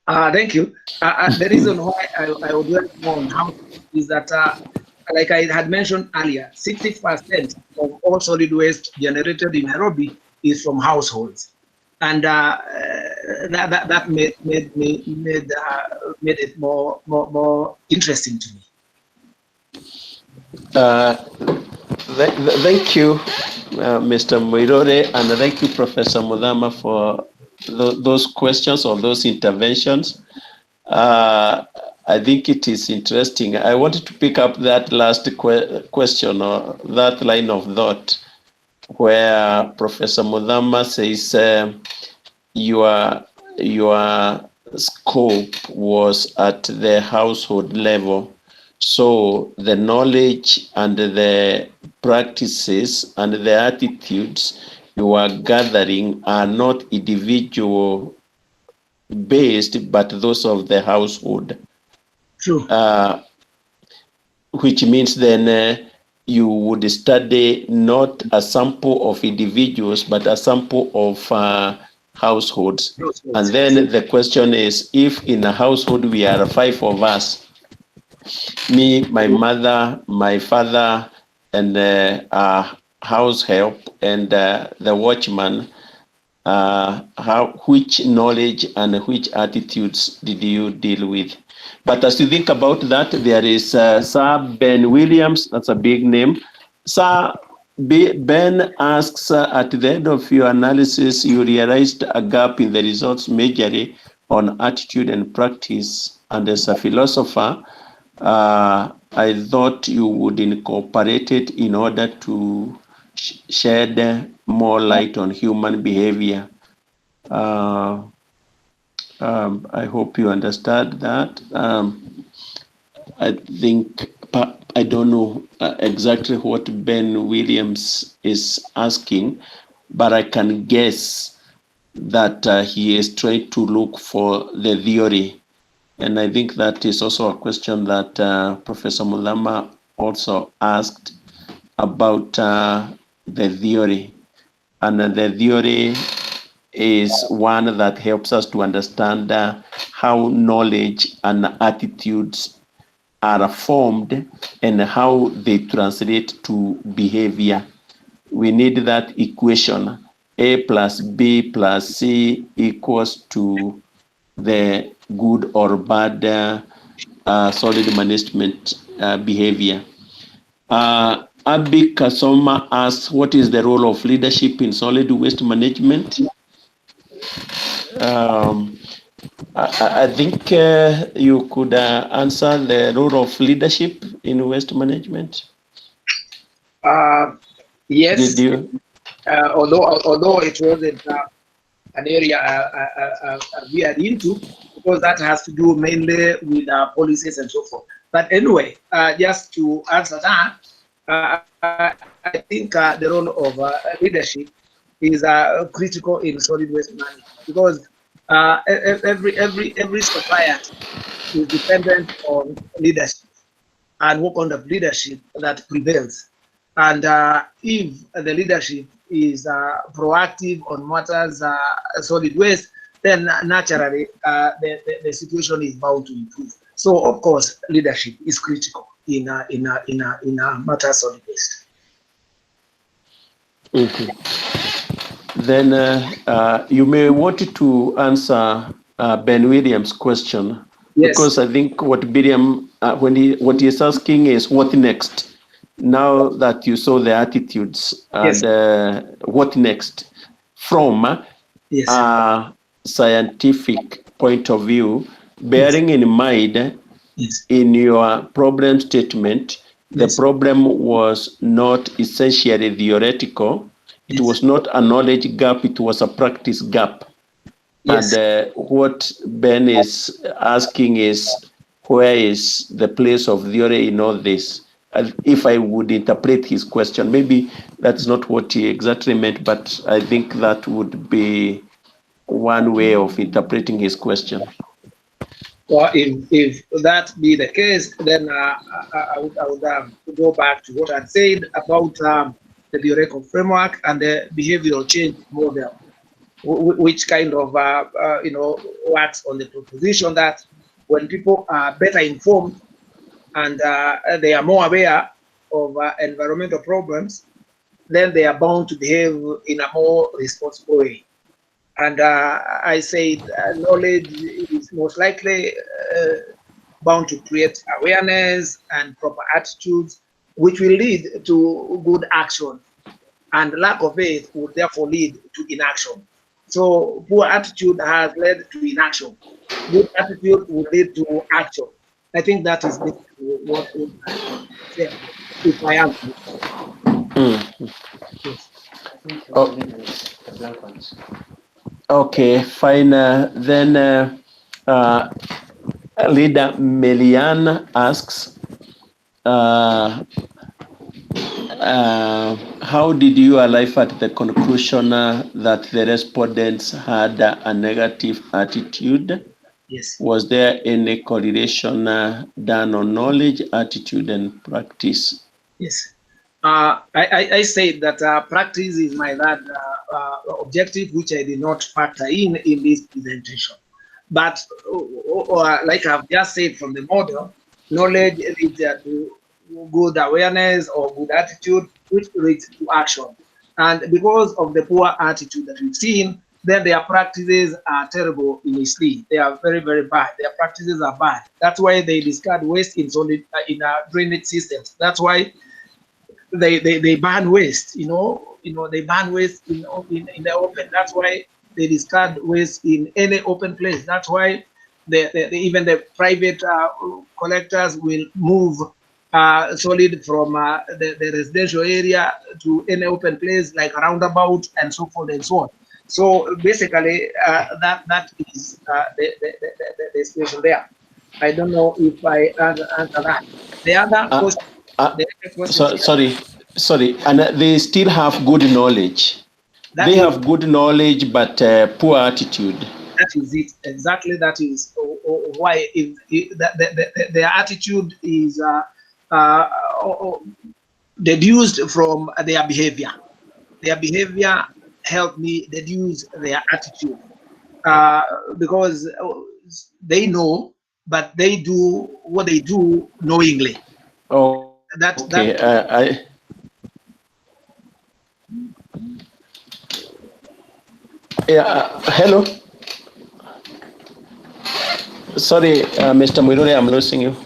Thank you. The reason why I would like more on how is that, like I had mentioned earlier, 60% of all solid waste generated in Nairobi is from households, and that made it more interesting to me.
Thank you, Mr. Muiruri, and thank you, Professor Mudhama, for those questions or those interventions. I think it is interesting. I wanted to pick up that last question or that line of thought where Professor Mudhama says your scope was at the household level. So the knowledge and the practices and the attitudes you are gathering are not individual based, but those of the household.
True.
Which means then you would study not a sample of individuals, but a sample of households. And then the question is, if in a household we are 5 of us, me, my mother, my father, and house help, and the watchman, which knowledge and which attitudes did you deal with? But as you think about that, there is Sir Ben Williams, that's a big name. Sir Ben asks, at the end of your analysis, you realized a gap in the results majorly on attitude and practice. And as a philosopher, I thought you would incorporate it in order to shed more light on human behavior. I hope you understand that. I think, I don't know exactly what Ben Williams is asking, but I can guess that he is trying to look for the theory And I think that is also a question that Professor Mulama also asked about the theory. And the theory is one that helps us to understand how knowledge and attitudes are formed and how they translate to behavior. We need that equation, A plus B plus C equals to the good or bad solid management behavior. Abi Kasoma asks, what is the role of leadership in solid waste management? I think you could answer the role of leadership in waste management.
Yes.
Did you?
Although it wasn't an area we are into, because that has to do mainly with policies and so forth. But anyway, just to answer that, I think the role of leadership is critical in solid waste management, because every society is dependent on leadership and what kind of leadership that prevails. And if the leadership is proactive on matters solid waste, then naturally the situation is bound to improve. So of course, leadership is critical in matters solid waste.
Then you may want to answer Ben Williams' question.
Yes.
Because I think what Miriam, what he's asking is what next? Now that you saw the attitudes, and
Yes.
What next? From
Yes.
a scientific point of view, bearing in mind
Yes.
in your problem statement,
Yes.
the problem was not essentially theoretical. It
Yes.
was not a knowledge gap, it was a practice gap.
Yes.
And what Ben is asking is, where is the place of theory in all this? If I would interpret his question, maybe that's not what he exactly meant, but I think that would be one way of interpreting his question.
Well, if that be the case, then I would go back to what I said about the theoretical framework and the behavioral change model, which kind of works on the proposition that when people are better informed and they are more aware of environmental problems, then they are bound to behave in a more responsible way. And I said knowledge is most likely bound to create awareness and proper attitudes, which will lead to good action. And lack of it would therefore lead to inaction. So poor attitude has led to inaction. Good attitude will lead to action. I think that is basically what I say, if I am. Yes.
Okay, fine. Then Leader Melian asks, how did you arrive at the conclusion that the respondents had a negative attitude?
Yes.
Was there any correlation done on knowledge, attitude, and practice?
Yes. I said that practice is my objective, which I did not factor in this presentation. But like I've just said from the model, knowledge leads to good awareness or good attitude, which leads to action. And because of the poor attitude that we've seen, then their practices are terrible in Eastleigh. They are very, very bad. Their practices are bad. That's why they discard waste in drainage systems. That's why they ban waste. They ban waste in the open. That's why they discard waste in any open place. That's why even the private collectors will move solid from the residential area to any open place like a roundabout and so forth and so on. So basically, that is the situation there. I don't know if I answer that. The other question.
Sorry, and they still have good knowledge. They have good knowledge, but poor attitude.
That is it. Exactly. That is why their attitude is deduced from their behavior. Their behavior helped me deduce their attitude, because they know, but they do what they do knowingly.
Oh, okay. Hello. Sorry, Mr. Muiruri, I'm losing you.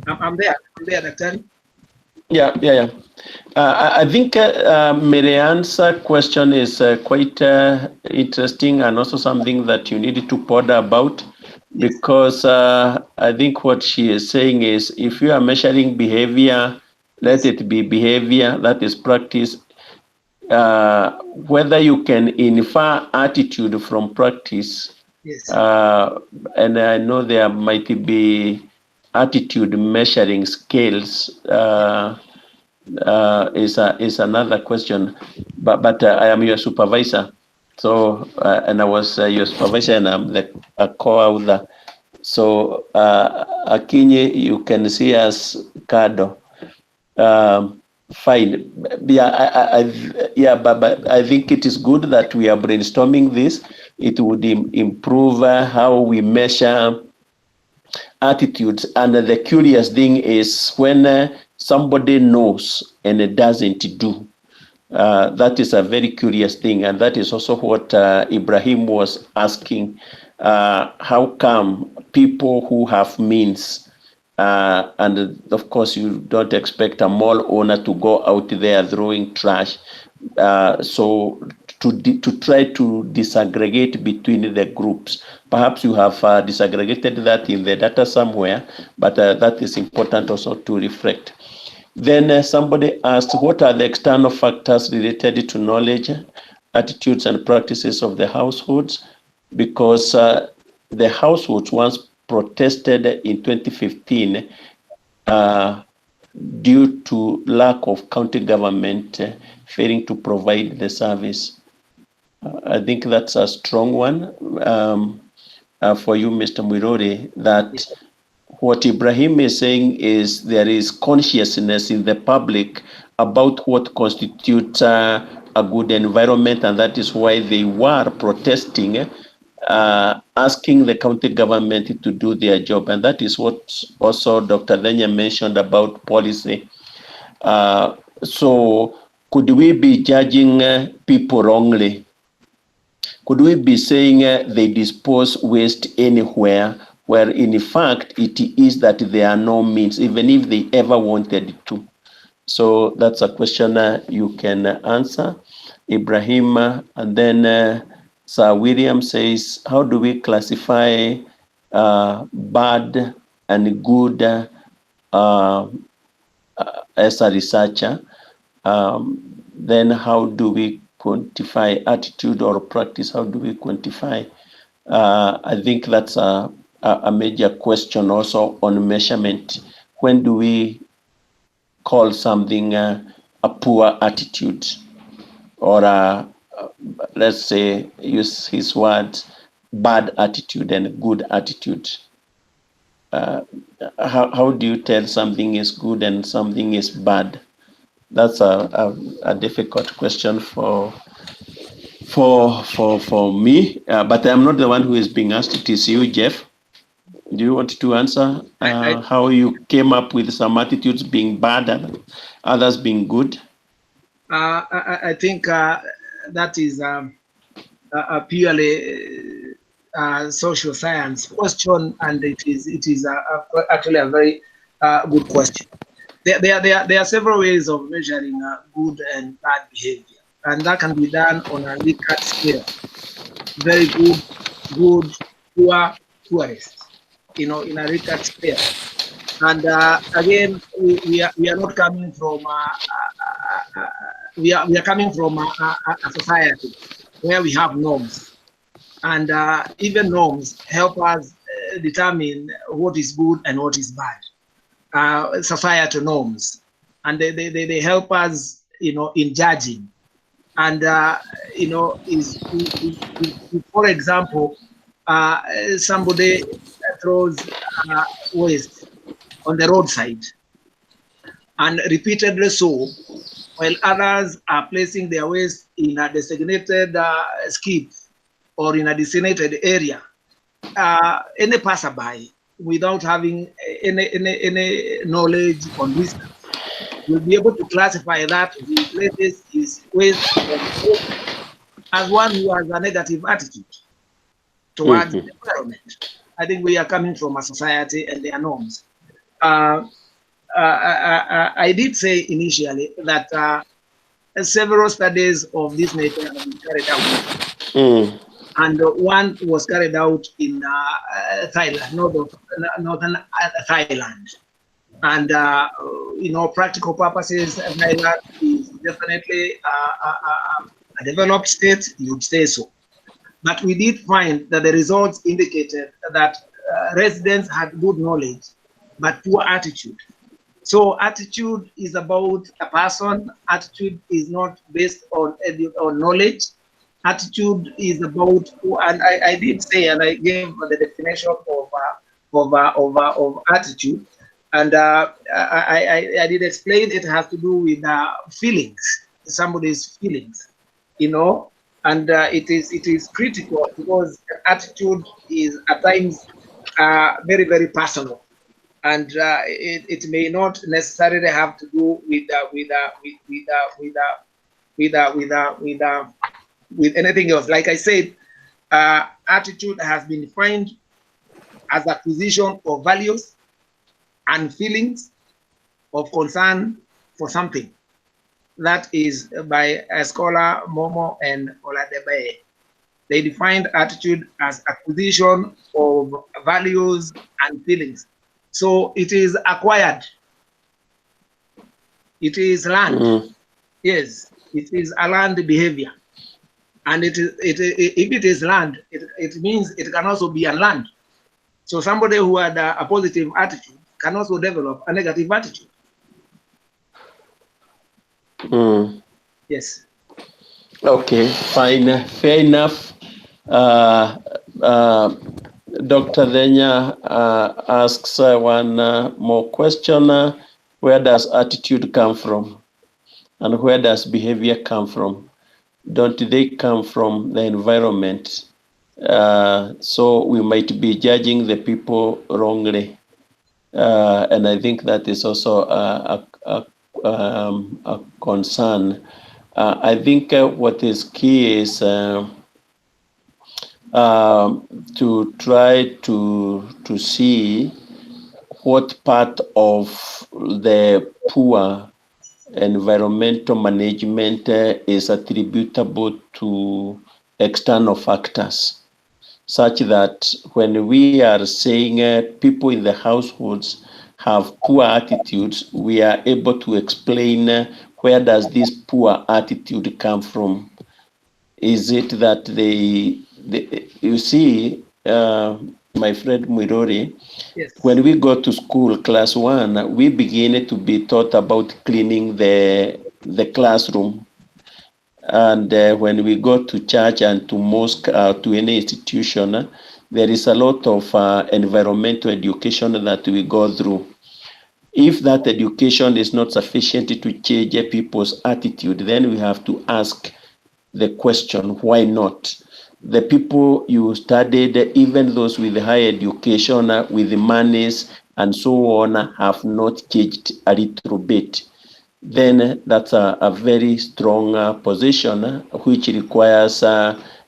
I'm there, Dr.
Yeah. I think Marianne's question is quite interesting, and also something that you need to ponder about, because I think what she is saying is, if you are measuring behavior, let it be behavior, that is practice. Whether you can infer attitude from practice, and I know there might be attitude measuring scales, is another question. But I am your supervisor, so and I was your supervisor, and I'm the co-author. So Akinyi, you can see as Kado. Fine. Yeah, but I think it is good that we are brainstorming this. It would improve how we measure attitudes. And the curious thing is when somebody knows and it doesn't do. That is a very curious thing. And that is also what Ibrahim was asking. How come people who have means, and of course, you don't expect a mall owner to go out there throwing trash. So to try to disaggregate between the groups, perhaps you have disaggregated that in the data somewhere, but that is important also to reflect. Then somebody asked, what are the external factors related to knowledge, attitudes, and practices of the households? Because the households once protested in 2015 due to lack of county government failing to provide the service. I think that's a strong one for you, Mr. Muiruri, that what Ibrahim is saying is there is consciousness in the public about what constitutes a good environment, and that is why they were protesting, asking the county government to do their job. And that is what also Dr. Denya mentioned about policy. So could we be judging people wrongly? Could we be saying they dispose waste anywhere, where in fact it is that there are no means, even if they ever wanted to? So that's a question you can answer, Ibrahim. And then Sir William says, how do we classify bad and good as a researcher? Then how do we quantify attitude or practice? How do we quantify? I think that's a major question also on measurement. When do we call something a poor attitude, or let's say, use his words, bad attitude and good attitude? How do you tell something is good and something is bad? That's a difficult question for me, but I'm not the one who is being asked. It is you, Jeff. Do you want to answer how you came up with some attitudes being bad and others being good?
I think that is a purely social science question, and it is actually a very good question. There are several ways of measuring good and bad behavior, and that can be done on a Likert scale. Very good, good, poor, poorest. In a Likert scale. And again, we are not coming from we are coming from a society where we have norms, and even norms help us determine what is good and what is bad. Societal norms, and they help us, in judging. And is for example, somebody throws waste on the roadside, and repeatedly so, while others are placing their waste in a designated skip or in a designated area. Any passerby, without having any knowledge on this, will be able to classify that who places his waste as one who has a negative attitude towards the environment. I think we are coming from a society and their norms. I did say initially that several studies of this nature have been carried out. And one was carried out in Thailand, northern Thailand. And, practical purposes, Thailand is definitely a developed state, you'd say so. But we did find that the results indicated that residents had good knowledge, but poor attitude. So attitude is about a person. Attitude is not based on knowledge. Attitude is about, and I did say, and I gave the definition of attitude, and I did explain it has to do with feelings, somebody's feelings, and it is critical because attitude is at times very, very personal. And it may not necessarily have to do with anything else. Like I said, attitude has been defined as acquisition of values and feelings of concern for something. That is by a scholar Momo and Oladebe. They defined attitude as acquisition of values and feelings. So it is acquired. It is learned. Yes, it is a learned behavior. And if it is learned, it means it can also be unlearned. So somebody who had a positive attitude can also develop a negative attitude. Yes.
Okay, fine, fair enough. Dr. Denya asks one more question. Where does attitude come from? And where does behavior come from? Don't they come from the environment? So we might be judging the people wrongly. And I think that is also a concern. I think what is key is to try to see what part of the poor environmental management is attributable to external factors, such that when we are saying people in the households have poor attitudes, we are able to explain where does this poor attitude come from. Is it that you see, my friend Muiruri,
yes.
When we go to school, class 1, we begin to be taught about cleaning the classroom. And when we go to church and to mosque, to any institution, there is a lot of environmental education that we go through. If that education is not sufficient to change people's attitude, then we have to ask the question, why not? The people you studied, even those with high education, with the monies and so on, have not changed a little bit. Then that's a very strong position, which requires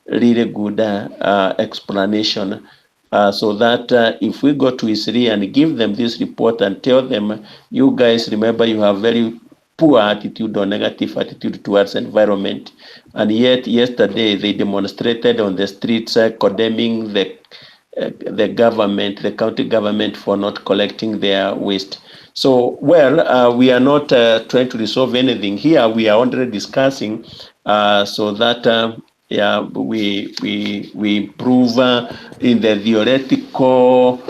really good explanation. So that if we go to Eastleigh and give them this report and tell them, you guys remember you have very poor attitude or negative attitude towards environment, and yet yesterday they demonstrated on the streets condemning the government, the county government, for not collecting their waste. So, well, we are not trying to resolve anything here. We are already discussing so that we improve in the theoretical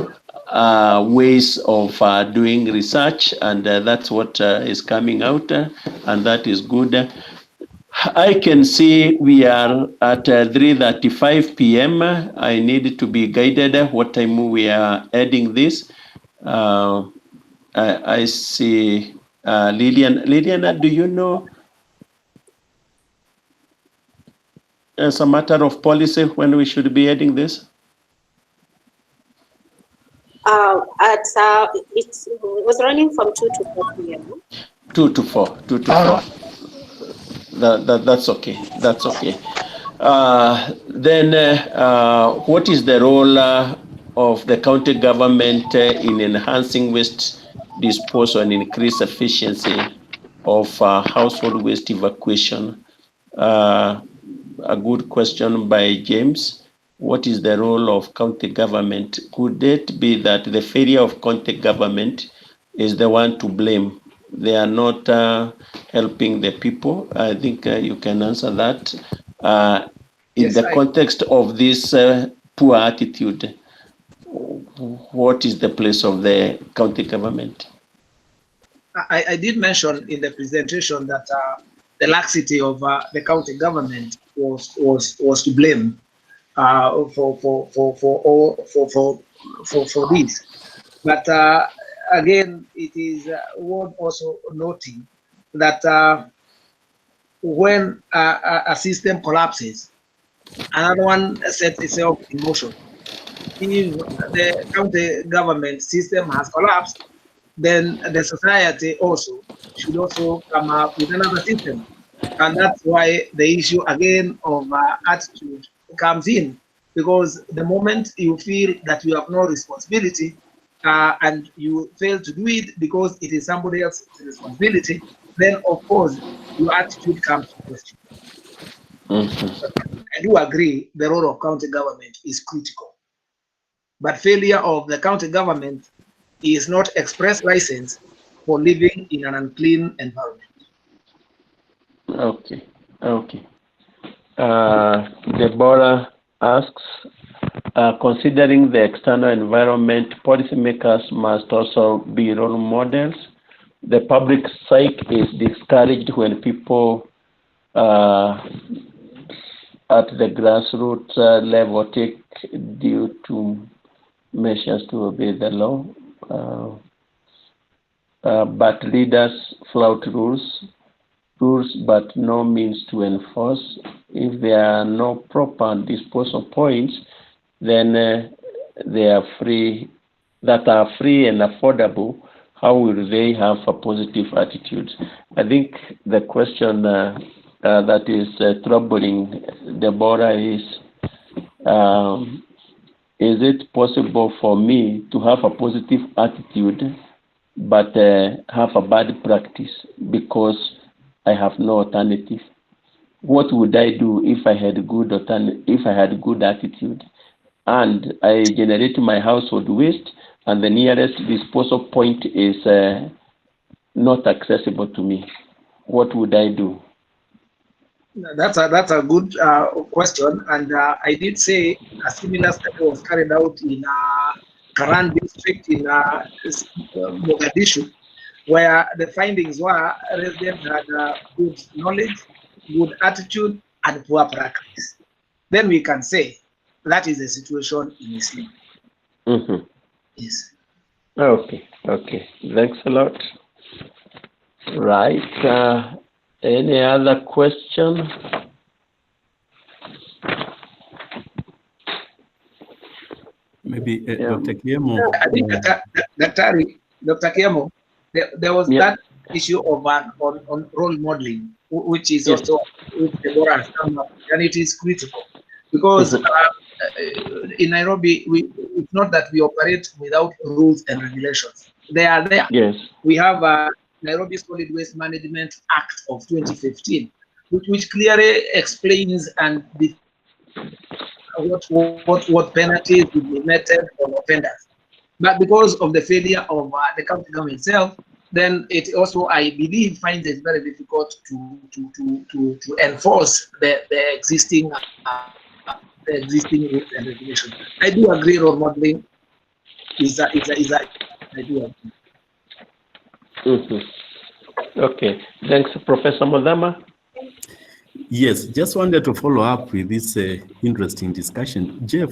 ways of doing research, and that's what is coming out, and that is good. I can see we are at 3:35 p.m. I need to be guided what time we are adding this. I see Lilian. Liliana, do you know as a matter of policy when we should be adding this?
It was running from 2 to 4 p.m.
2 to 4. 2 to 4. That's okay. That's okay. Then what is the role of the county government in enhancing waste disposal and increase efficiency of household waste evacuation? A good question by James. What is the role of county government? Could it be that the failure of county government is the one to blame? They are not helping the people. I think you can answer that. In
Yes,
the context of this poor attitude, what is the place of the county government?
I did mention in the presentation that the laxity of the county government was to blame for this. But again, it is worth also noting that when a system collapses, another one sets itself in motion. If the county government system has collapsed, then the society also should also come up with another system. And that's why the issue again of attitude comes in, because the moment you feel that you have no responsibility and you fail to do it because it is somebody else's responsibility, then of course your attitude comes to question. I do agree the role of county government is critical, but failure of the county government is not express license for living in an unclean environment.
Okay, okay. Deborah asks, considering the external environment, policymakers must also be role models. The public psyche is discouraged when people at the grassroots level take due to measures to obey the law. But leaders flout rules but no means to enforce. If there are no proper disposal points, then they are free, that are free and affordable. How will they have a positive attitude? I think the question that is troubling Deborah is it possible for me to have a positive attitude but have a bad practice because I have no alternative? What would I do if I had good attitude and I generate my household waste and the nearest disposal point is not accessible to me? What would I do?
That's a good question, and I did say a similar study was carried out in Karan district in Mogadishu, where the findings were residents had good knowledge, good attitude, and poor practice. Then we can say that is the situation in Eastleigh. Yes.
Okay, okay. Thanks a lot. Right. Any other question?
Maybe Dr. Kiemo.
I think Dr. Kiemo, there was that issue of on role modeling, which is also which Deborah has come up, and it is critical because in Nairobi, it's not that we operate without rules and regulations. They are there.
Yes.
We have Nairobi Solid Waste Management Act of 2015, which clearly explains and what penalties will be meted for offenders. But because of the failure of the county government itself, then it also, I believe, finds it very difficult to enforce the existing rules and regulations. I do agree role modeling is I do agree.
Okay, thanks, Professor Modama.
Yes, just wanted to follow up with this interesting discussion. Jeff,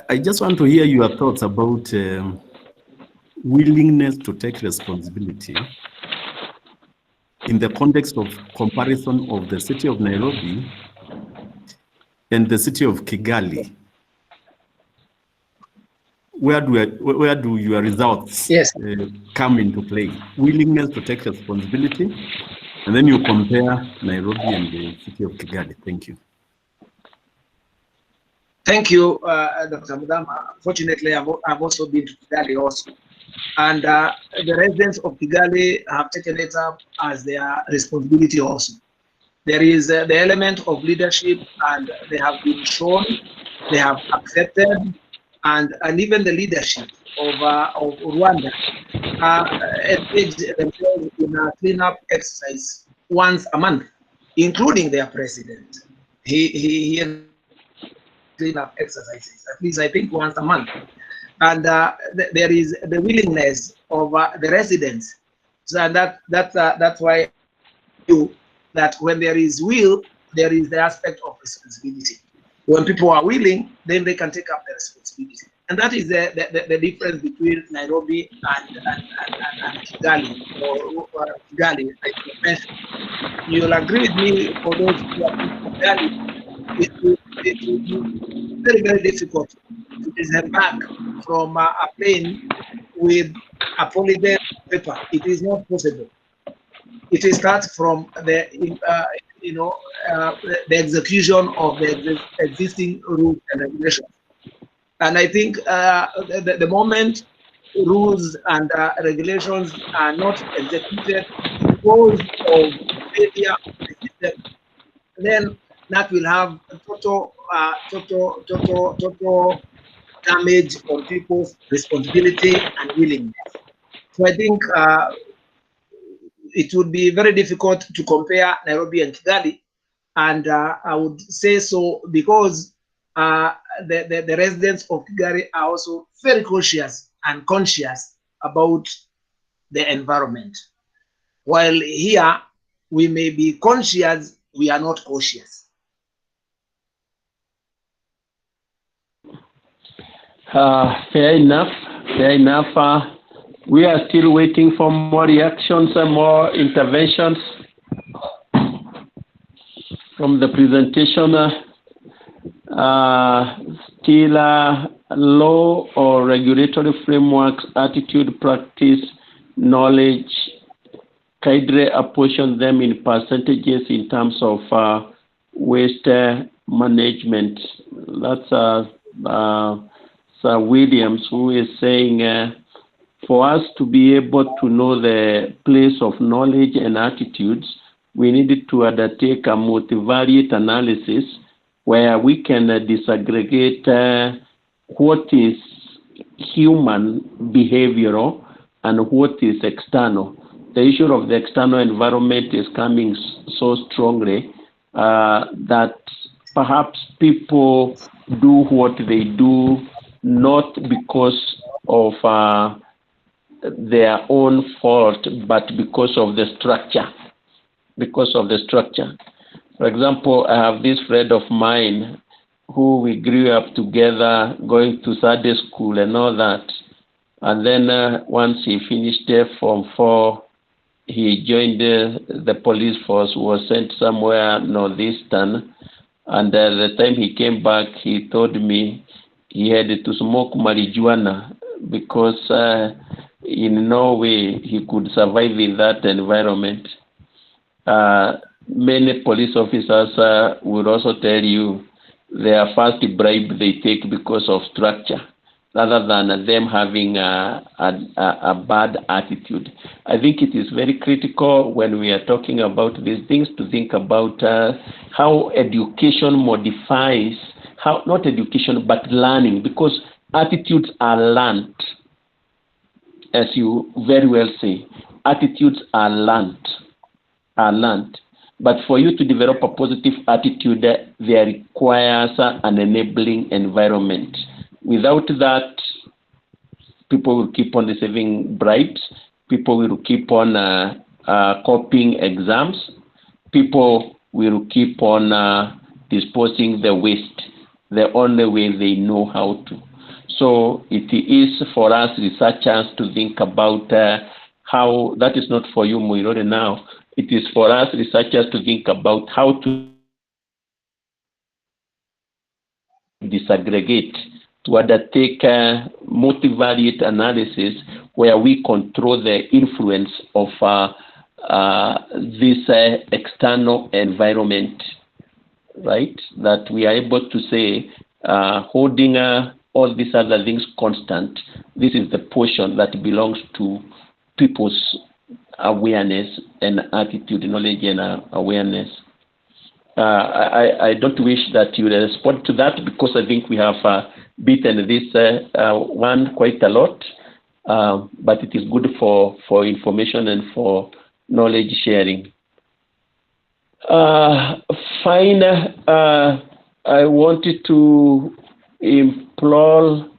I just want to hear your thoughts about willingness to take responsibility in the context of comparison of the city of Nairobi and the city of Kigali. Where do your results come into play? Willingness to take responsibility, and then you compare Nairobi and the city of Kigali. Thank you.
Thank you, Dr. Mudama. Fortunately, I've also been to Kigali also. And the residents of Kigali have taken it up as their responsibility also. There is the element of leadership, and they have been shown, they have accepted, and even the leadership of Rwanda engaged themselves in a cleanup exercise once a month, including their president. He cleanup exercises, at least I think once a month. And there is the willingness of the residents. So and that's why that when there is will, there is the aspect of responsibility. When people are willing, then they can take up the responsibility. And that is the difference between Nairobi and Kigali, or Kigali, like you mentioned. You'll agree with me, for those who are in Kigali, it will be very, very difficult to disembark from a plane with a polymer paper. It is not possible. It starts from the the execution of the existing rules and regulations. And I think the moment rules and regulations are not executed because of failure of the system, then that will have total damage on people's responsibility and willingness. So I think it would be very difficult to compare Nairobi and Kigali, and I would say so because the residents of Kigali are also very cautious and conscious about the environment. While here, we may be conscious, we are not cautious.
Fair enough. Fair enough. We are still waiting for more reactions and more interventions from the presentation. Still law or regulatory frameworks, attitude, practice, knowledge, kindly apportion them in percentages in terms of waste management. That's Sir Williams, who is saying for us to be able to know the place of knowledge and attitudes, we needed to undertake a multivariate analysis where we can disaggregate what is human behavioral and what is external. The issue of the external environment is coming so strongly that perhaps people do what they do not because of their own fault, but because of the structure. For example, I have this friend of mine who we grew up together, going to Sunday school and all that. And then once he finished Form 4, he joined the police force, was sent somewhere northeastern. And the time he came back, he told me he had to smoke marijuana because in no way he could survive in that environment. Many police officers would also tell you their first bribe they take because of structure, rather than them having a bad attitude. I think it is very critical when we are talking about these things to think about how education modifies, not education, but learning, because attitudes are learned. As you very well say, attitudes are learned. But for you to develop a positive attitude, there requires an enabling environment. Without that, people will keep on receiving bribes. People will keep on copying exams. people will keep on disposing the waste the only way they know how to. So it is for us researchers to think about how, that is not for you, Muiruri, now. It is for us researchers to think about how to disaggregate, to undertake multivariate analysis where we control the influence of this external environment, right? That we are able to say, holding all these other things constant, this is the portion that belongs to people's awareness and attitude, knowledge and awareness. I don't wish that you respond to that, because I think we have beaten this one quite a lot, but it is good for information and for knowledge sharing. Fine. I wanted to implore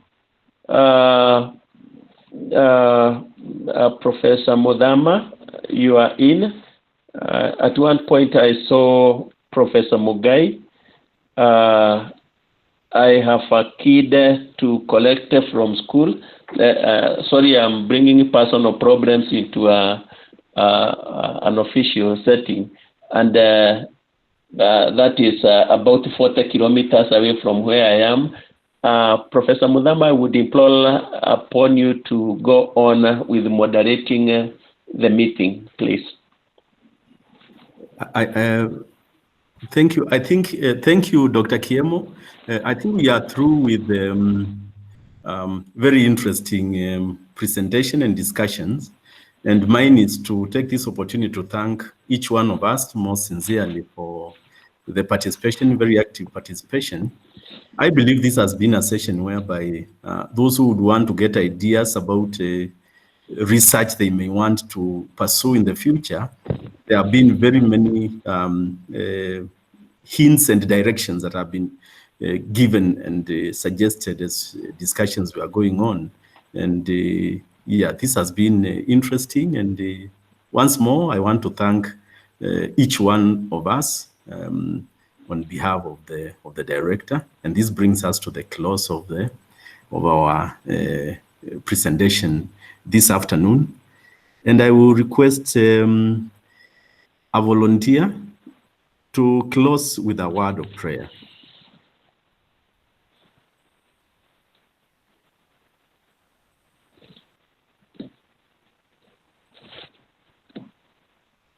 Professor Modama, you are in. At one point I saw Professor Mugai. I have a kid to collect from school. Sorry, I'm bringing personal problems into an official setting, and that is about 40 kilometers away from where I am. Professor Mudama, I would implore upon you to go on with moderating the meeting, please.
Thank you. I think, thank you, Dr. Kiemo. I think we are through with very interesting presentation and discussions. And mine is to take this opportunity to thank each one of us most sincerely for the participation, very active participation. I believe this has been a session whereby those who would want to get ideas about research they may want to pursue in the future, there have been very many hints and directions that have been given and suggested as discussions were going on. And yeah, this has been interesting. And once more, I want to thank each one of us on behalf of the director. And this brings us to the close of our presentation this afternoon. And I will request a volunteer to close with a word of prayer.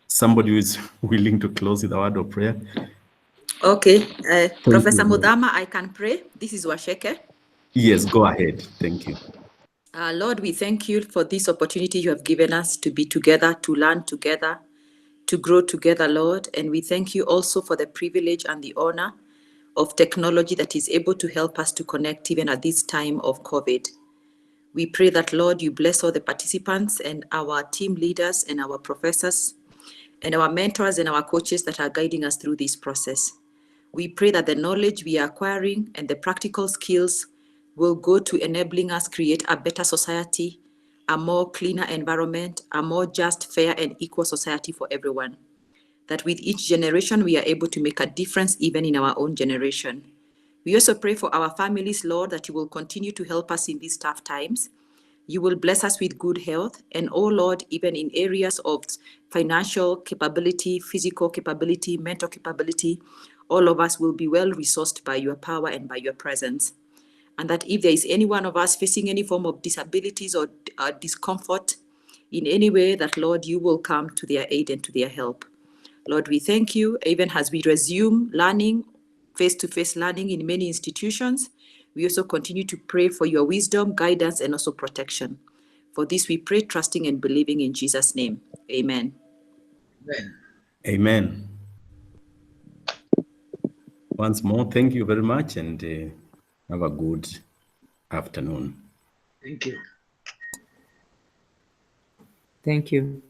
Somebody who is willing to close with a word of prayer.
Okay, Professor Mudama, I can pray. This is Washeke.
Yes, go ahead. Thank you.
Lord, we thank you for this opportunity you have given us to be together, to learn together, to grow together, Lord. And we thank you also for the privilege and the honor of technology that is able to help us to connect even at this time of COVID. We pray that, Lord, you bless all the participants and our team leaders and our professors and our mentors and our coaches that are guiding us through this process. We pray that the knowledge we are acquiring and the practical skills will go to enabling us create a better society, a more cleaner environment, a more just, fair, and equal society for everyone. That with each generation, we are able to make a difference even in our own generation. We also pray for our families, Lord, that you will continue to help us in these tough times. You will bless us with good health. And oh Lord, even in areas of financial capability, physical capability, mental capability, all of us will be well resourced by your power and by your presence. And that if there is any one of us facing any form of disabilities or discomfort in any way, that Lord, you will come to their aid and to their help. Lord, we thank you, even as we resume learning, face-to-face learning in many institutions. We also continue to pray for your wisdom, guidance, and also protection. For this we pray, trusting and believing in Jesus' name. Amen.
Amen.
Amen. Once more, thank you very much, and have a good afternoon.
Thank you.
Thank you.